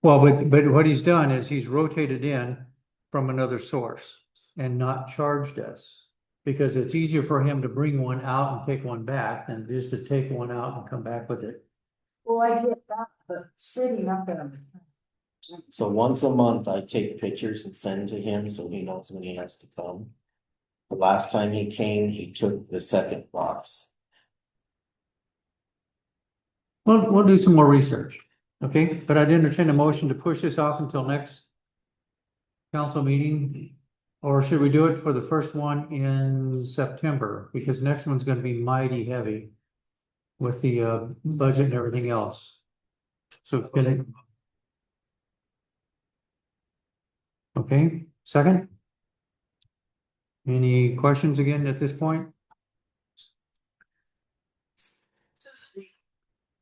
well, but what he's done is he's rotated in from another source and not charged us. Because it's easier for him to bring one out and take one back than it is to take one out and come back with it. Well, I get that, but city not gonna. So once a month, I take pictures and send to him so he knows when he has to come. The last time he came, he took the second box. We'll do some more research, okay? But I'd entertain a motion to push this off until next council meeting. Or should we do it for the first one in September? Because next one's gonna be mighty heavy with the budget and everything else. So can it? Okay, second? Any questions again at this point?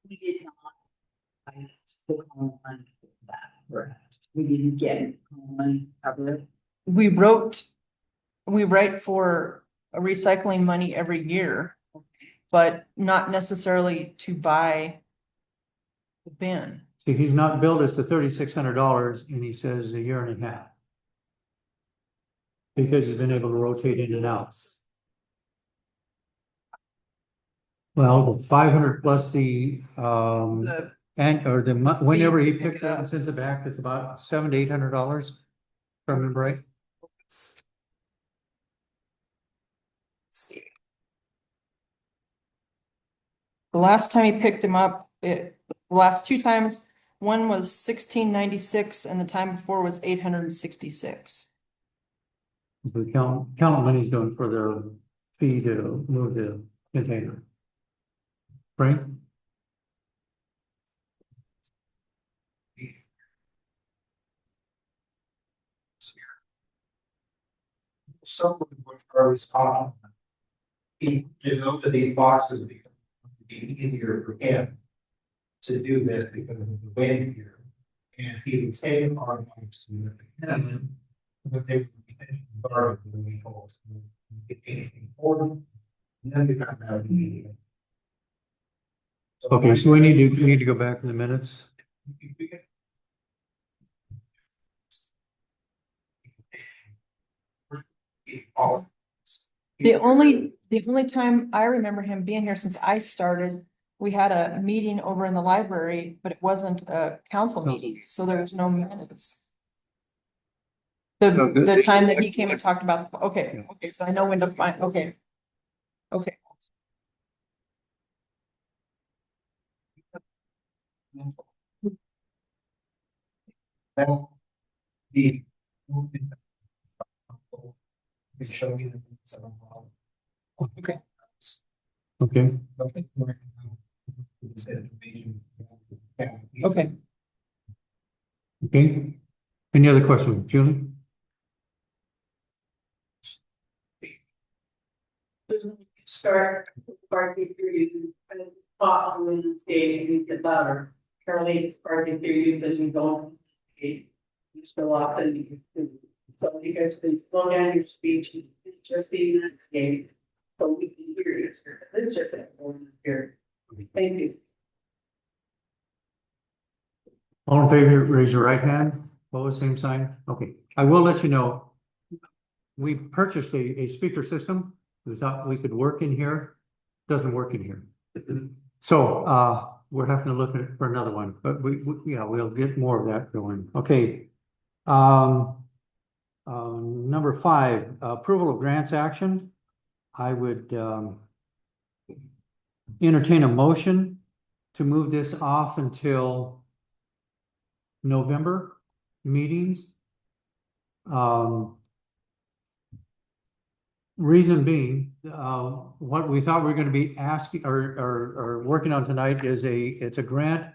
We did not. I took home money for that, correct? We didn't get money covered. We write for a recycling money every year, but not necessarily to buy the bin. See, he's not billed us the $3,600 and he says a year and a half. Because he's been able to rotate in and out. Well, the 500 plus the, The, whenever he fee to pick picks it it up up. and sends it back, it's about $700 to $800. If I remember right. the last time he picked him up, the last two times, one was 1696 and the time before was 866. The count money's going for the fee to move the container. Frank? Some of which are responsible. To go to these boxes because it'd be easier for him to do this because of the wind here. And he would take our box to him, but they would be garbage when we told us to get anything for them. And then we found out immediately. Okay, so we need to go back in the minutes. The only time I remember him being here since I started, we had a meeting over in the library, but it wasn't a council meeting, so there was no minutes. The time that he came and talked about, okay, so I know when to find, okay. Okay, Now, the. Show me the. okay. Okay, Okay. okay. Any other questions, Julie? Start party period and talk when it's day and get louder. Currently it's party period because you don't. You still often. So you guys can slow down your speech and just the next game. So we can hear you. It's just that one here. Thank you. All in favor, raise your right hand. Opposed, same sign. Okay, I will let you know. We purchased a speaker system. We thought we could work in here. Doesn't work in here. So we're having to look for another one, but yeah, we'll get more of that going. Okay. Number 5, approval of grants action. I would entertain a motion to move this off until November meetings. Reason being, what we thought we were gonna be asking or working on tonight is it's a grant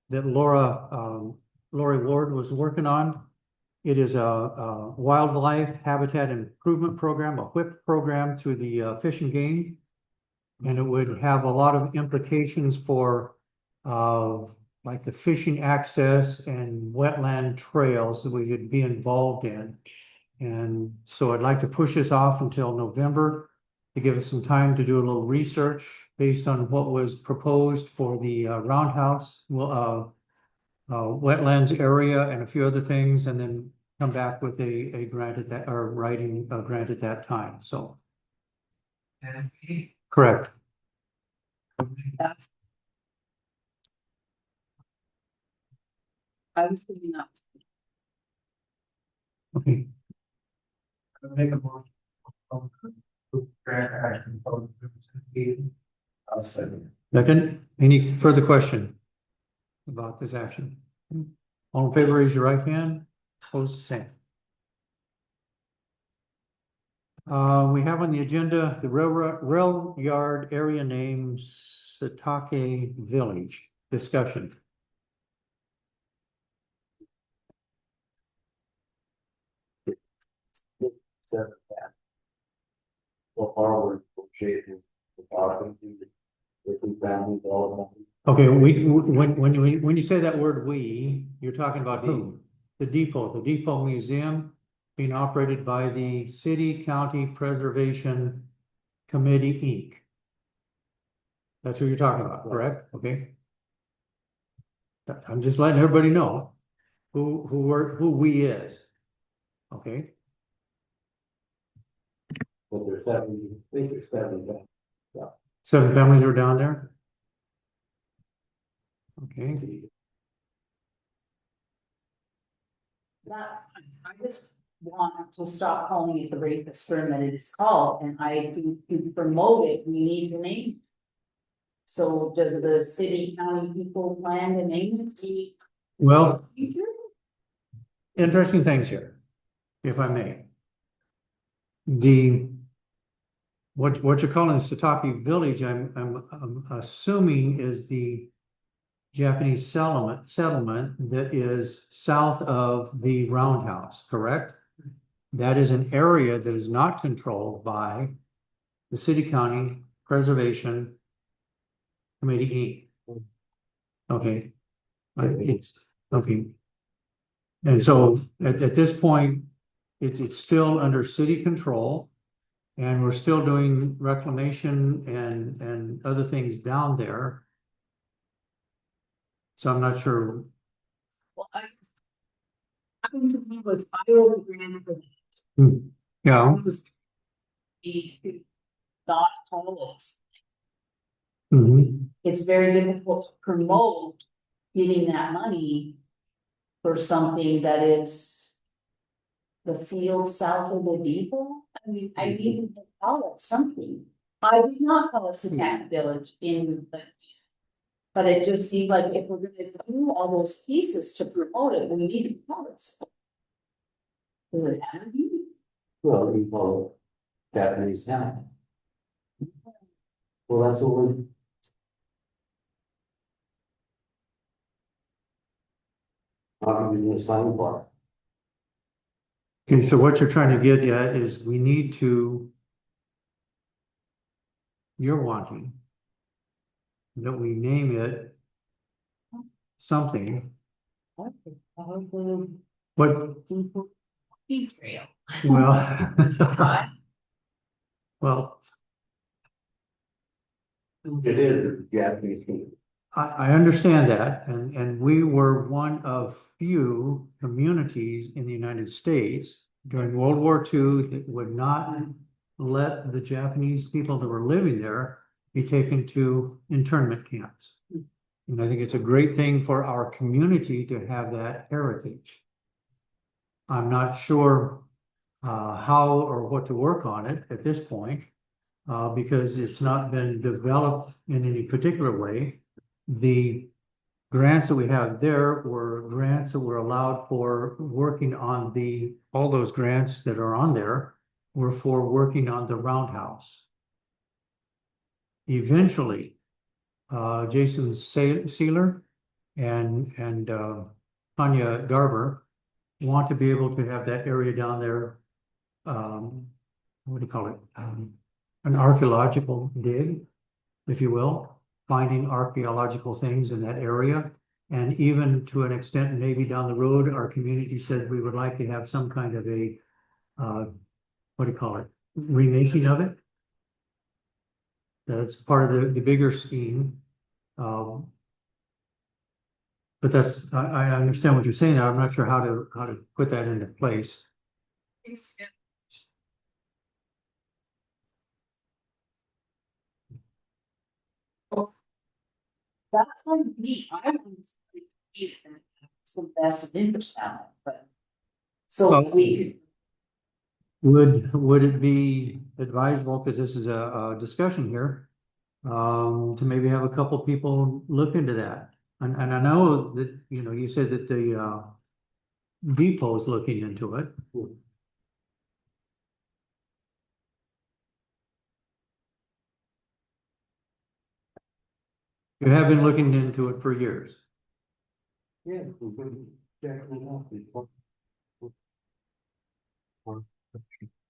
that Lori Ward was working on. It is a wildlife habitat improvement program, a WHIP program through the Fish and Game. And it would have a lot of implications for like the fishing access and wetland trails that we could be involved in. And so I'd like to push this off until November to give us some time to do a little research based on what was proposed for the roundhouse, wetlands area and a few other things, and then come back with a grant at that, or writing a grant at that time, so. Correct. That's. I was thinking that. Okay, Make a motion. Grant action. I'll second. second, any further question about this action? All in favor, raise your right hand, opposed, the same. We have on the agenda the rail yard area name Satake Village discussion. So far, we're shaping the parking, with the family development. Okay, when you say that word "we," you're talking about who? The depot museum being operated by the City County Preservation Committee, Inc. That's who you're talking about, correct? Okay. I'm just letting everybody know who we is. Okay, But there's 70, I think there's 70. 7 families are down there. Okay, That, I just want to stop calling it the racist term that it is called, and to promote it, we need to name. So does the city county people plan to name it? well, Future? interesting things here, if I may. What you're calling Satake Village, I'm assuming is the Japanese settlement that is south of the roundhouse, correct? That is an area that is not controlled by the City County Preservation Committee, Inc. Okay. Okay. And so at this point, it's still under city control. And we're still doing reclamation and other things down there. So I'm not sure. Well, happened to me was Iowa granted for Yeah. was the not totals. Mhm. It's very difficult to promote getting that money for something that is the field south of the depot. I mean, I even call it something. I would not call it Satanic Village in the. But it just seemed like if we're gonna do all those pieces to promote it, we need to call it. Does it have to be? Well, we call it Japanese town. Well, that's what we're. Not using the slang part. Okay, so what you're trying to get at is we need to. You're wanting that we name it something. What? Big trail. Well. Well, It is Japanese people. I understand that, and we were one of few communities in the United States during World War II that would not let the Japanese people that were living there be taken to internment camps. And I think it's a great thing for our community to have that heritage. I'm not sure how or what to work on it at this point, because it's not been developed in any particular way. The grants that we have there were grants that were allowed for working on all those grants that are on there were for working on the roundhouse. Eventually, Jason Sealer and Tanya Garber want to be able to have that area down there. What do you call it? An archaeological dig, if you will, finding archaeological things in that area. And even to an extent, maybe down the road, our community said we would like to have some kind of a, what do you call it? Remaking of it. That's part of the bigger scheme. But that's, I understand what you're saying. I'm not sure how to put that into place. That's going to be, I don't see some vested interest out of it, but. So Well, we, Would it be advisable, because this is a discussion here, to maybe have a couple people look into that? And I know that, you said that the depot is looking into it. You have been looking into it for years. Yeah.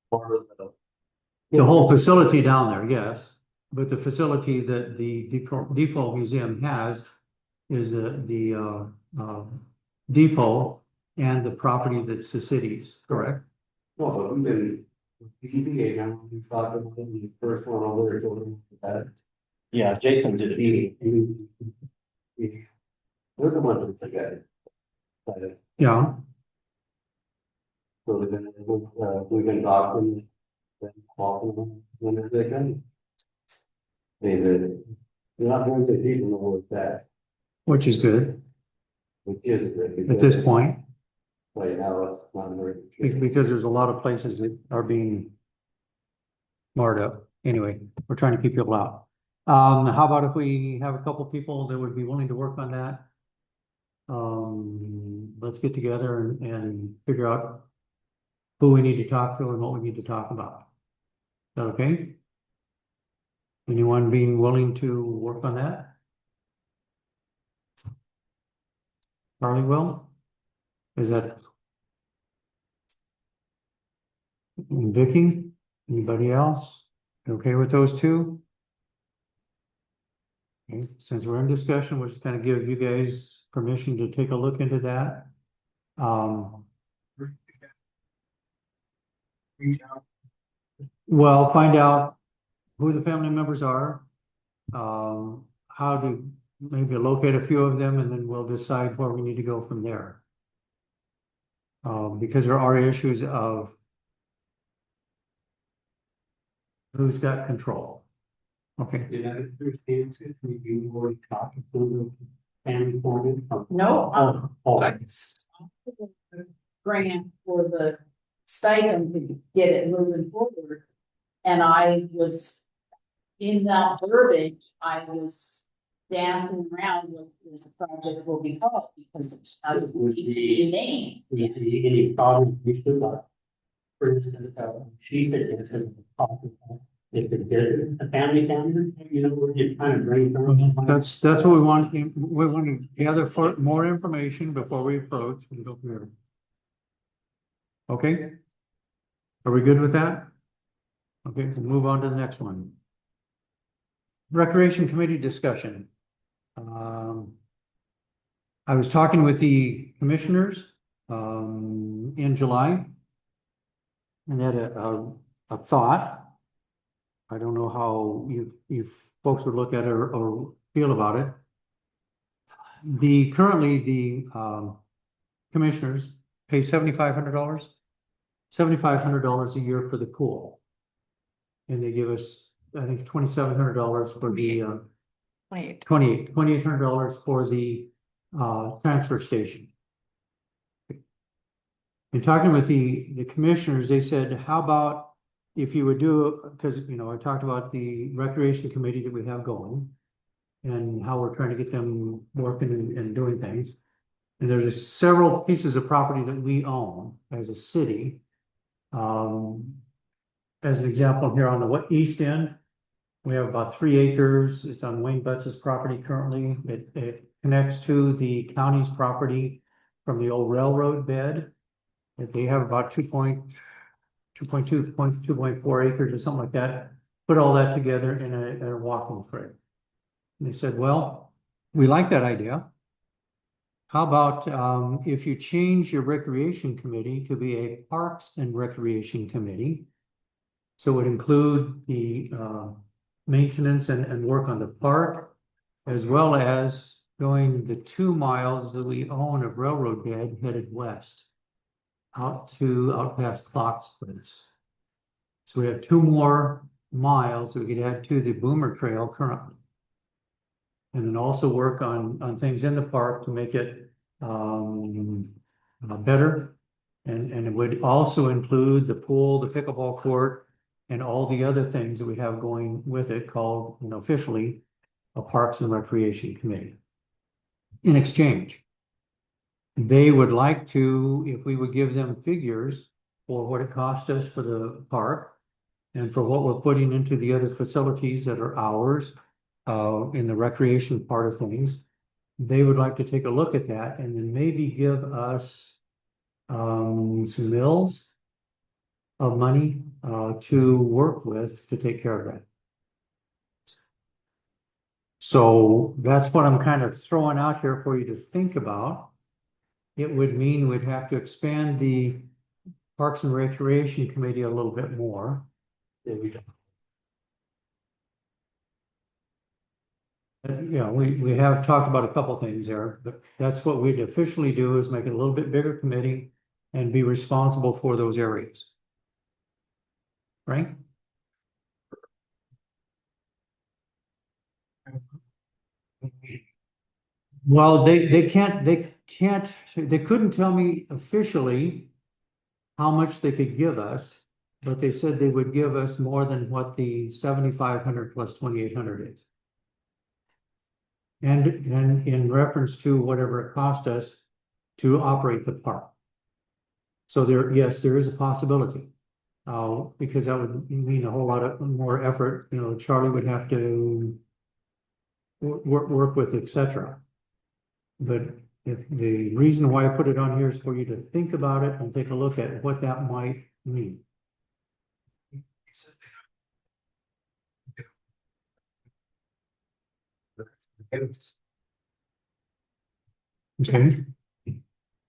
Part of The whole facility down there, yes, but the facility that the depot museum has is the depot and the property that's the city's, correct? No, but we've been, EPA now, we thought of the first one over there, so that. Yeah, Jason did it. We're the ones that together. So Yeah, we've been talking, then talking when they can. They're not going to even know what's that, which is good which is good. at this point, Right now, it's not very. because there's a lot of places that are being marred up. Anyway, we're trying to keep people out. How about if we have a couple people that would be willing to work on that? Let's get together and figure out who we need to talk to and what we need to talk about. Is that okay? Anyone being willing to work on that? Charlie will? Is that? Vicky? Anybody else? Okay with those two? Okay, since we're in discussion, we'll just kind of give you guys permission to take a look into that. Well, find out who the family members are. How to maybe locate a few of them, and then we'll decide where we need to go from there. Because there are issues of who's got control. Okay. Did I understand it? You were talking to the family for no, Oh, grant for the stipend to get it moving forward. And I was in that verbiage, I was dancing around what this project will be called because it's out of the name. Would there be any problems we should not? For instance, she said it's a possible, if it did a family, we're just kind of brainstorming. That's what we want. We want to gather for more information before we approach and go from there. Okay? Are we good with that? Okay, so move on to the next one. Recreation Committee discussion. I was talking with the commissioners in July. And had a thought. I don't know how you folks would look at it or feel about it. Currently the commissioners pay $7,500 a year for the pool. And they give us, I think, $2,700 for the 2,800 for the transfer station. In talking with the commissioners, they said, how about if you would do, because I talked about the recreation committee that we have going. and how we're trying to get them working and doing things. And there's several pieces of property that we own as a city. As an example, here on the east end, we have about 3 acres. It's on Wayne Butts's property currently. It connects to the county's property from the old railroad bed. They have about 2.4 acres or something like that. Put all that together in a walking trail. And they said, well, we like that idea. How about if you change your recreation committee to be a Parks and Recreation Committee? So it would include the maintenance and work on the park, as well as going the 2 miles that we own of railroad bed headed west out past Clock's place. So we have 2 more miles that we could add to the Boomer Trail currently. And then also work on things in the park to make it better. And it would also include the pool, the pickleball court, and all the other things that we have going with it called, officially a Parks and Recreation Committee. In exchange, they would like to, if we would give them figures for what it cost us for the park and for what we're putting into the other facilities that are ours, in the recreation part of things, they would like to take a look at that and then maybe give us some mills of money to work with to take care of that. So that's what I'm kind of throwing out here for you to think about. It would mean we'd have to expand the Parks and Recreation Committee a little bit more. Yeah, we have talked about a couple things there, but that's what we'd officially do, is make it a little bit bigger committee and be responsible for those areas. Right? Well, they couldn't tell me officially how much they could give us, but they said they would give us more than what the 7,500 plus 2,800 is. And in reference to whatever it cost us to operate the park. So yes, there is a possibility. Because that would mean a whole lot of more effort, Charlie would have to work with, etc. But the reason why I put it on here is for you to think about it and take a look at what that might mean. Okay.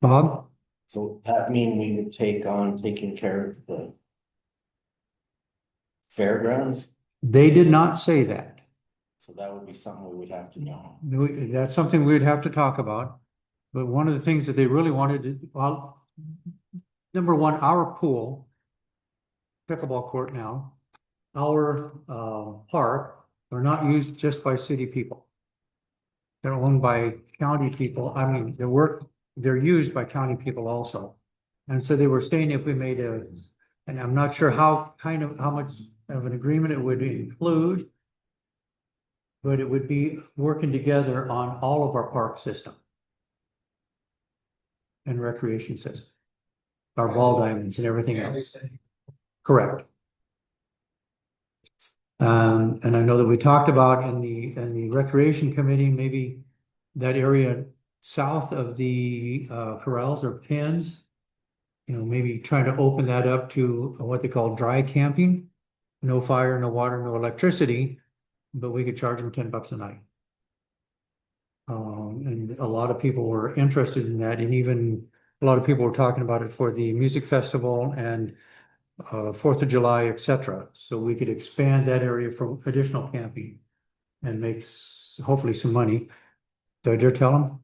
Bob? So that mean we would take on taking care of the fairgrounds? They did not say that. So that would be something we would have to know. That's something we'd have to talk about. But one of the things that they really wanted to, well, number one, our pool, pickleball court now, our park are not used just by city people. They're owned by county people. I mean, they're used by county people also. And so they were saying if we made and I'm not sure how much of an agreement it would include, but it would be working together on all of our park system and recreation system, our ball diamonds and everything else. Correct. And I know that we talked about in the recreation committee, maybe that area south of the corrals or pens, maybe trying to open that up to what they call dry camping. No fire, no water, no electricity, but we could charge them $10 a night. And a lot of people were interested in that, and even a lot of people were talking about it for the music festival and 4th of July, etc. So we could expand that area for additional camping and make hopefully some money. Did I dare tell them?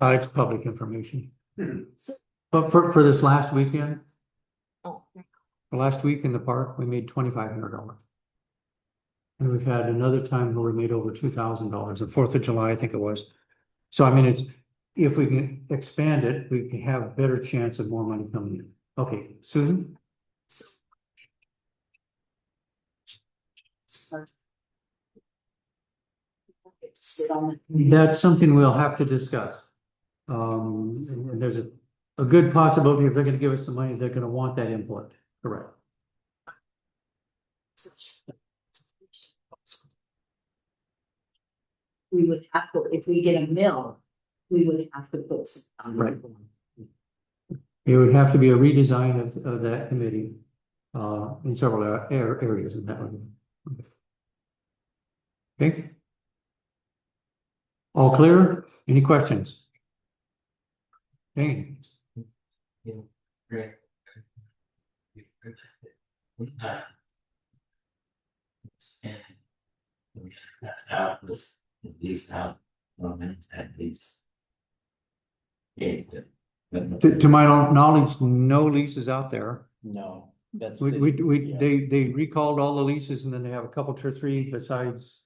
It's public information. But for this last weekend, Oh, last week in the park, we made $2,500. And we've had another time where we made over $2,000, the 4th of July, I think it was. So, I mean, if we can expand it, we can have a better chance of more money coming in. Okay, Susan? get to sit on the. That's something we'll have to discuss. And there's a good possibility if they're gonna give us some money, they're gonna want that input, correct? We would have to, if we get a mill, we would have to put some. Right. It would have to be a redesign of that committee, in several areas in that one. Okay? All clear? Any questions? Okay. Great. And that's out this, these out, at least. Yeah. To my knowledge, no leases out there. No, that's. We they recalled all the leases and then they have a couple or three besides.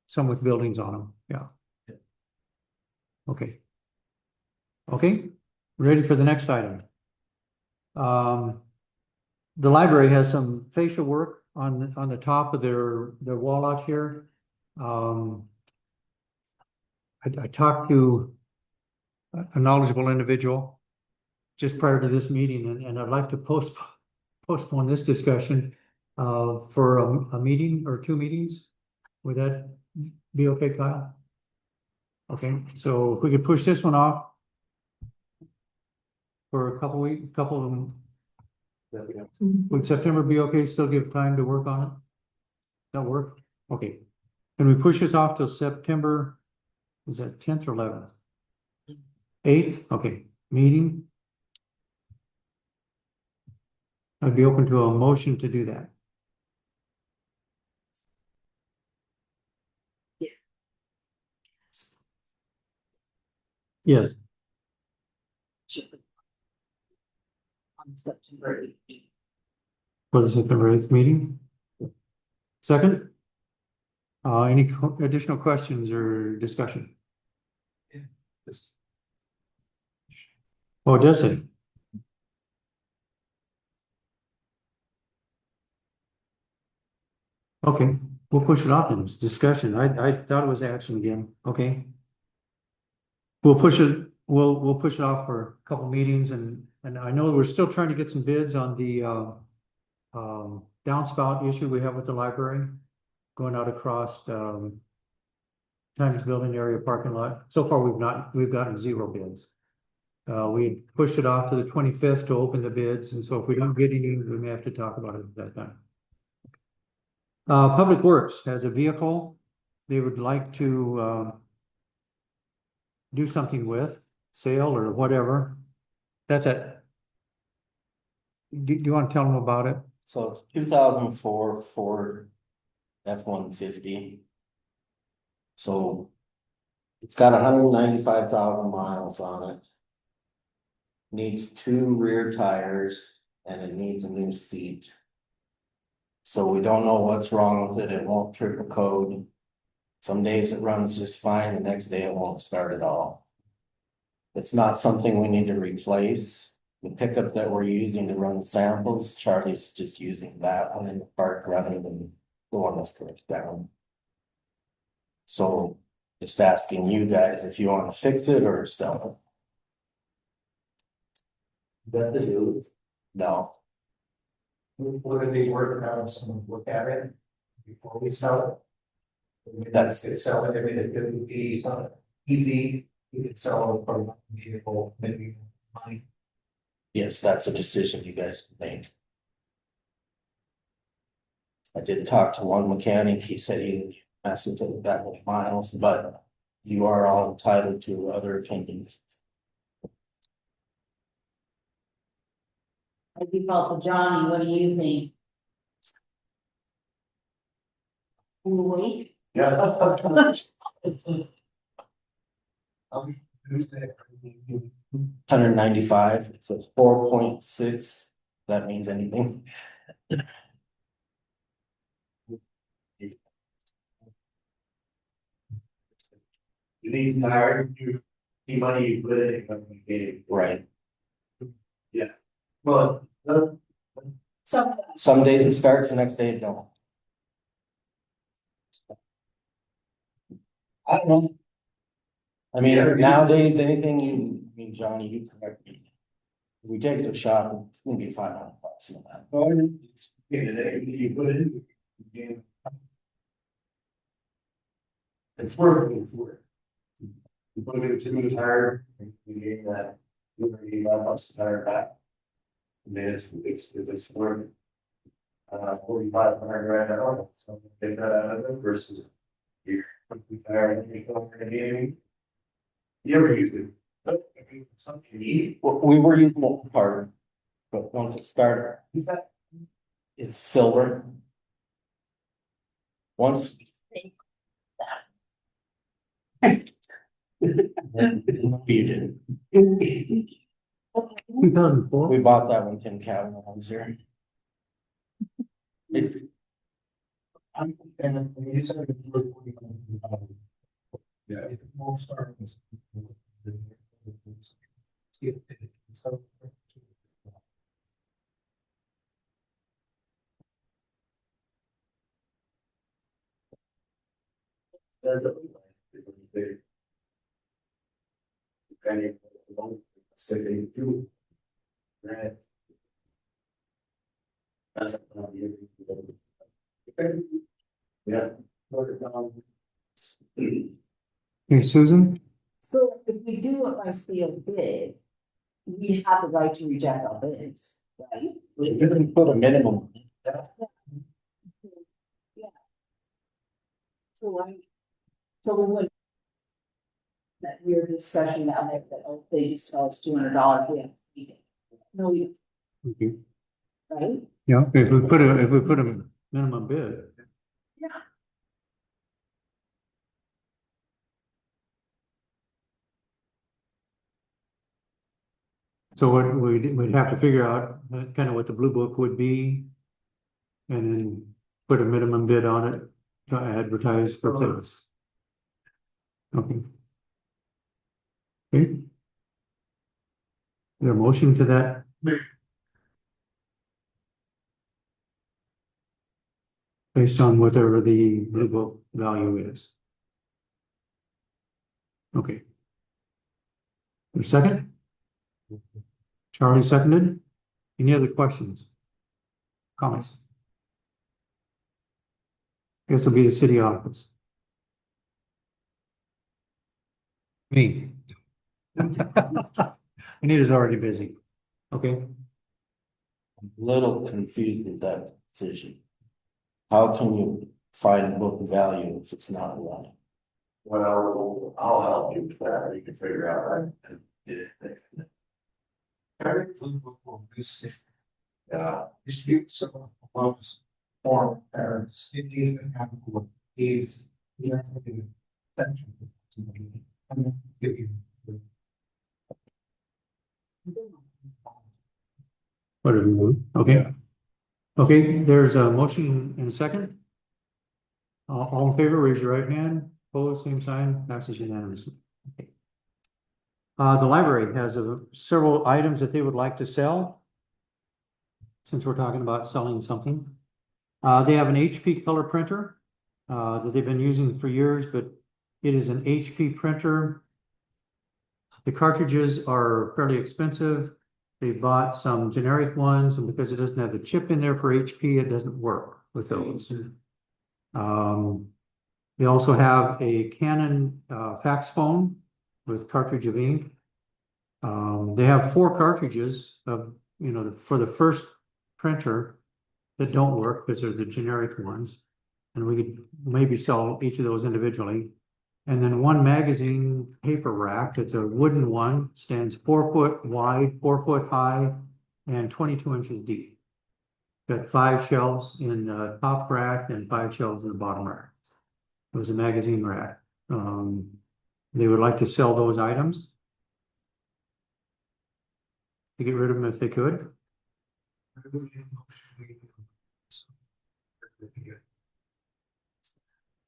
Some with buildings on them, yeah. Okay. Okay, ready for the next item. The library has some facial work on the top of their wall out here. I talked to a knowledgeable individual just prior to this meeting, and I'd like to postpone this discussion for a meeting or 2 meetings. Would that be okay, Kyle? Okay, so if we could push this one off for a couple weeks, couple of them. Would September be okay? Still give time to work on it? That work? Okay. Can we push this off till September? Is that 10th or 11th? 8th? Okay, meeting. I'd be open to a motion to do that. Yes. On September 18th. For the September 8th meeting. Second? Any additional questions or discussion? Oh, it does it? Okay, we'll push it off in discussion. I thought it was action again. Okay. We'll push it, we'll push it off for a couple meetings and I know we're still trying to get some bids on the downspout issue we have with the library. Going out across Times Building area parking lot. So far, we've gotten 0 bids. We pushed it off to the 25th to open the bids, and so if we don't get any, we may have to talk about it at that time. Public Works has a vehicle they would like to do something with, sale or whatever. That's it. Do you want to tell them about it? So it's 2004 Ford F-150. So it's got 195,000 miles on it. Needs 2 rear tires and it needs a new seat. So we don't know what's wrong with it. It won't trip a code. Some days it runs just fine. The next day it won't start at all. It's not something we need to replace. The pickup that we're using to run samples, Charlie's just using that one in the park rather than the one that's goes down. So just asking you guys if you want to fix it or sell it. That to do, No, would it be worth having someone look at it before we sell it? That's- Could sell it, I mean, it would be easy, you could sell it for one vehicle, maybe mine. yes, that's a decision you guys can make. I did talk to one mechanic. He said he messed with that many miles, but you are all entitled to other opinions. I default to Johnny, what do you think? We'll wait. Yeah. Who's that? 195, it's a 4.6. That means anything. These are the money you put in, you gave. Right. Well, Sometimes. Some days it starts, the next day it don't. I don't know. I mean, nowadays, anything I mean, Johnny, you correct me. If we take it to shop, it's gonna be $500 in that. Oh, it's, you put it in. Yeah. It's working for it. You put it in a tire, you get that, $285 a tire back. And then it's worth. 4,500 right now, so take that out of it versus. You're tire and you go for a gaming. You ever use it? But, I mean, something you need. Well, we were using it part, but once it started, it's silver. Once. You didn't. 2004. We bought that when Tim Kavanaugh was here. It, And then when you said. Yeah. It won't start. So. Say two. Right. That's not the. Yeah. Hey, Susan? So if we do it by sealed bid, we have the right to reject all bids, right? you can put a minimum. So so we would. That weird discussion down there that, oh, they just tell us $200, we have to keep it. No, we, Okay. right? Yeah, if we put a minimum bid. Yeah. So what we'd have to figure out kind of what the blue book would be. And then put a minimum bid on it to advertise for bids. Okay. Okay. Is there a motion to that? Based on whatever the blue book value is. Okay. A second? Charlie seconded. Any other questions? Comments? Guess it'll be the city office. Me. Anita's already busy. Okay. I'm a little confused with that decision. How can you find book value if it's not one? Well, I'll help you with that, you can figure out that. Yeah. Distribute some of the loans for parents. It even have is. You have to do. I'm gonna give you. Whatever you want. Okay. Okay, there's a motion and a second. All in favor, raise your right hand. Opposed, same sign, passes unanimously. Okay. The library has several items that they would like to sell. Since we're talking about selling something. They have an HP color printer that they've been using for years, but it is an HP printer. The cartridges are fairly expensive. They bought some generic ones, and because it doesn't have the chip in there for HP, it doesn't work with those. They also have a Canon fax phone with cartridge of ink. They have 4 cartridges of, for the first printer that don't work because they're the generic ones. And we could maybe sell each of those individually. And then 1 magazine paper rack. It's a wooden one, stands 4 foot wide, 4 foot high, and 22 inches deep. Got 5 shelves in the top rack and 5 shelves in the bottom rack. It was a magazine rack. They would like to sell those items. To get rid of them if they could.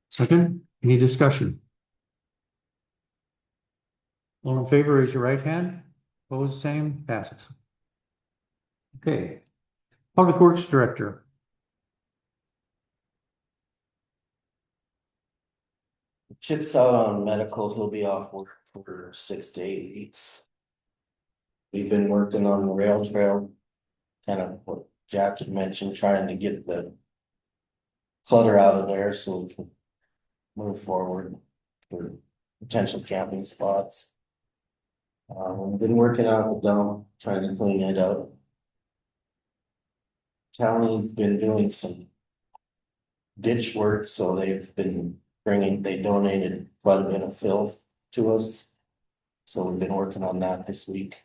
Second, any discussion? All in favor, raise your right hand. Opposed, same, passes. Okay. Public Works Director. Chip's out on medical, he'll be off work for 6 to 8 weeks. We've been working on the rail trail, kind of what Jack had mentioned, trying to get the clutter out of there so we can move forward for potential camping spots. We've been working on the dump, trying to clean it up. County's been doing some ditch work, so they've been they donated quite a bit of filth to us. So we've been working on that this week.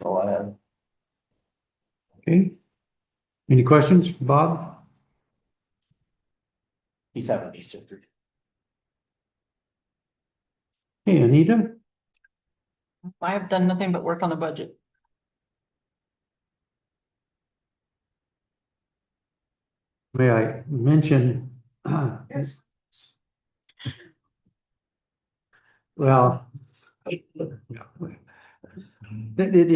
All I have. Okay. Any questions, Bob? He's having knee surgery. Hey, Anita? I have done nothing but work on the budget. May I mention? Yes. Well. It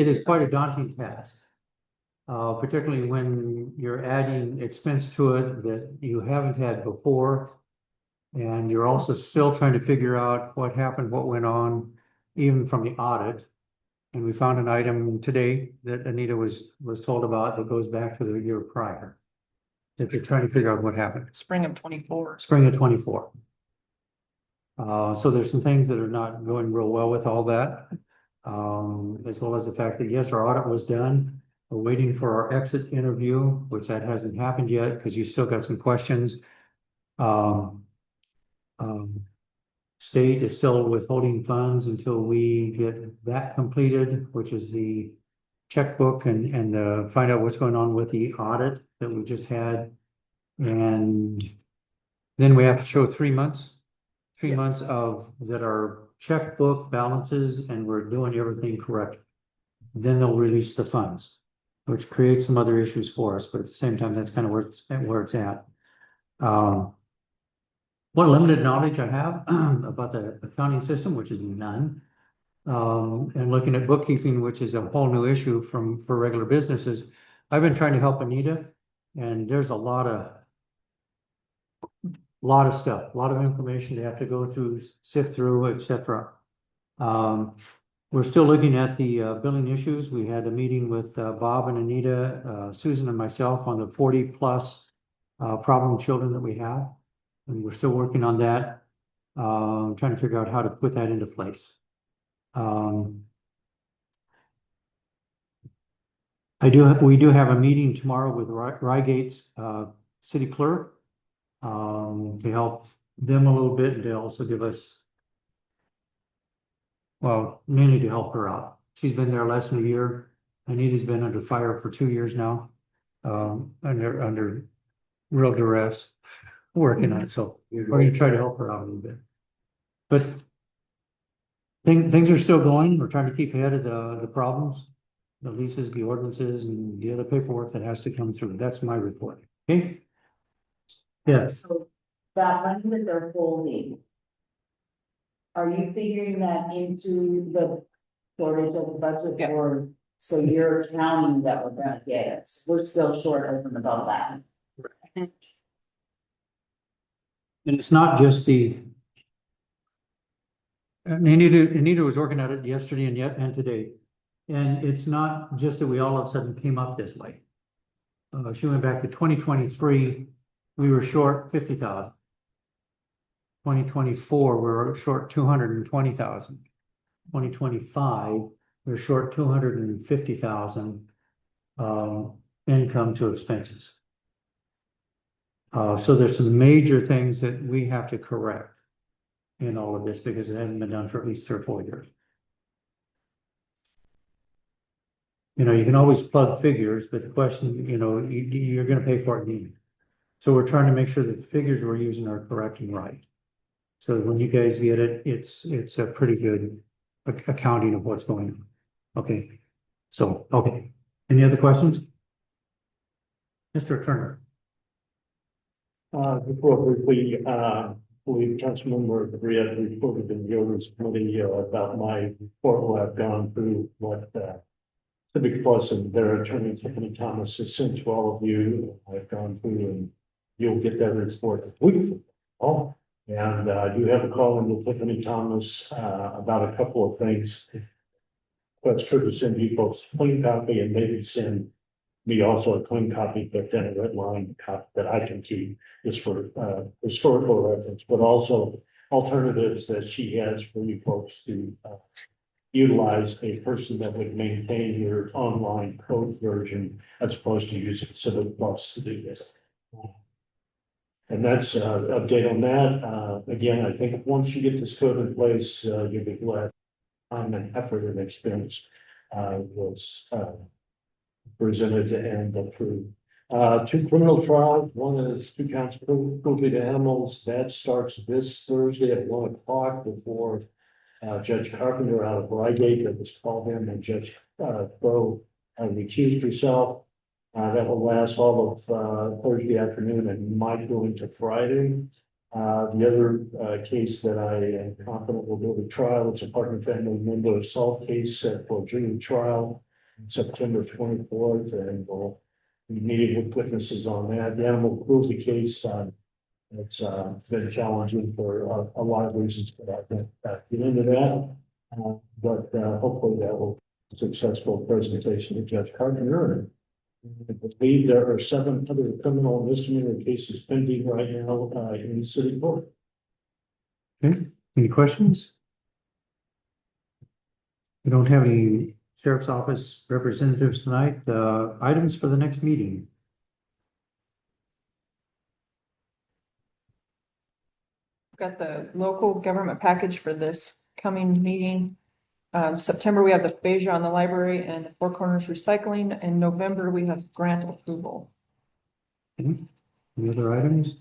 is quite a daunting task. Particularly when you're adding expense to it that you haven't had before. And you're also still trying to figure out what happened, what went on, even from the audit. And we found an item today that Anita was told about that goes back to the year prior. That they're trying to figure out what happened. Spring of 24. Spring of 24. So there's some things that are not going real well with all that. As well as the fact that, yes, our audit was done. We're waiting for our exit interview, which that hasn't happened yet because you still got some questions. State is still withholding funds until we get that completed, which is the checkbook and find out what's going on with the audit that we just had. And then we have to show 3 months. 3 Yes. months of that are checkbook balances and we're doing everything correct. Then they'll release the funds, which creates some other issues for us, but at the same time, that's kind of where it's at. What limited knowledge I have about the accounting system, which is none. And looking at bookkeeping, which is a whole new issue for regular businesses. I've been trying to help Anita, and there's a lot of stuff, a lot of information they have to go through, sift through, etc. We're still looking at the billing issues. We had a meeting with Bob and Anita, Susan and myself on the 40+ problem children that we have. And we're still working on that, trying to figure out how to put that into place. We do have a meeting tomorrow with Rygate's city clerk to help them a little bit and to also give us, well, mainly to help her out. She's been there less than a year. Anita's been under fire for 2 years now, under real duress, working on it. So we're going to try to help her out a little bit. But things are still going. We're trying to keep ahead of the problems, the leases, the ordinances, and the other paperwork that has to come through. That's my report. Okay? Yes. So that money that they're holding. Are you figuring that into the shortage of the budget Yeah. or so you're counting that we're gonna get it? We're still short over about that. And it's not just Anita was working at it yesterday and today. And it's not just that we all of a sudden came up this way. She went back to 2023, we were short 50,000. 2024, we were short 220,000. 2025, we're short 250,000 income to expenses. So there's some major things that we have to correct in all of this because it hasn't been done for at least 3 or 4 years. You know, you can always plug figures, but the question, you know, you're going to pay for it anyway. So we're trying to make sure that the figures we're using are correct and right. So when you guys get it, it's a pretty good accounting of what's going on. Okay. So, okay. Any other questions? Mr. Turner. Before briefly, believe Councilmember Briette reported in the orders committee about my report, what I've gone through, what Civic Plus and their attorney, Tiffany Thomas, has sent to all of you. I've gone through and you'll get that report a week from now. And I do have a call in with Tiffany Thomas about a couple of things. That's true to send you folks a clean copy and maybe send me also a clean copy, but then a red line copy that I can keep just for historical reference, but also alternatives that she has for you folks to utilize a person that would maintain your online code version as opposed to using Civic Plus to do this. And that's update on that. Again, I think once you get this code in place, you'll be glad time and effort and expense was presented and approved. Two criminal trials. One is 2 counts of cruelty to animals. That starts this Thursday at 1 o'clock before Judge Carpenter out of Reigate that was called in, and Judge Crowe recused herself. That will last all of Thursday afternoon and might go into Friday. The other case that I am confident will go to trial, it's a partner family member assault case set for jury trial September 24th, and we'll be meeting with witnesses on that. The animal cruelty case, it's been challenging for a lot of reasons, but I can't get into that. But hopefully that will be a successful presentation to Judge Carpenter. I believe there are 7 other criminal and misdemeanor cases pending right now in the city court. Okay, any questions? We don't have any sheriff's office representatives tonight. Items for the next meeting. Got the local government package for this coming meeting. September, we have the fascia on the library and the Four Corners recycling. In November, we have grant approval. Any other items?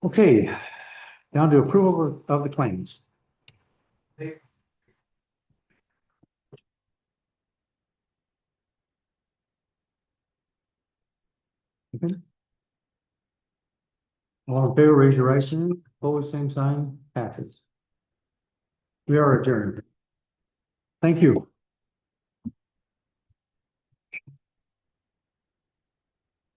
Okay, down to approval of the claims. Okay. All in favor, raise your right hand. Opposed, same sign. Passes. We are adjourned. Thank you.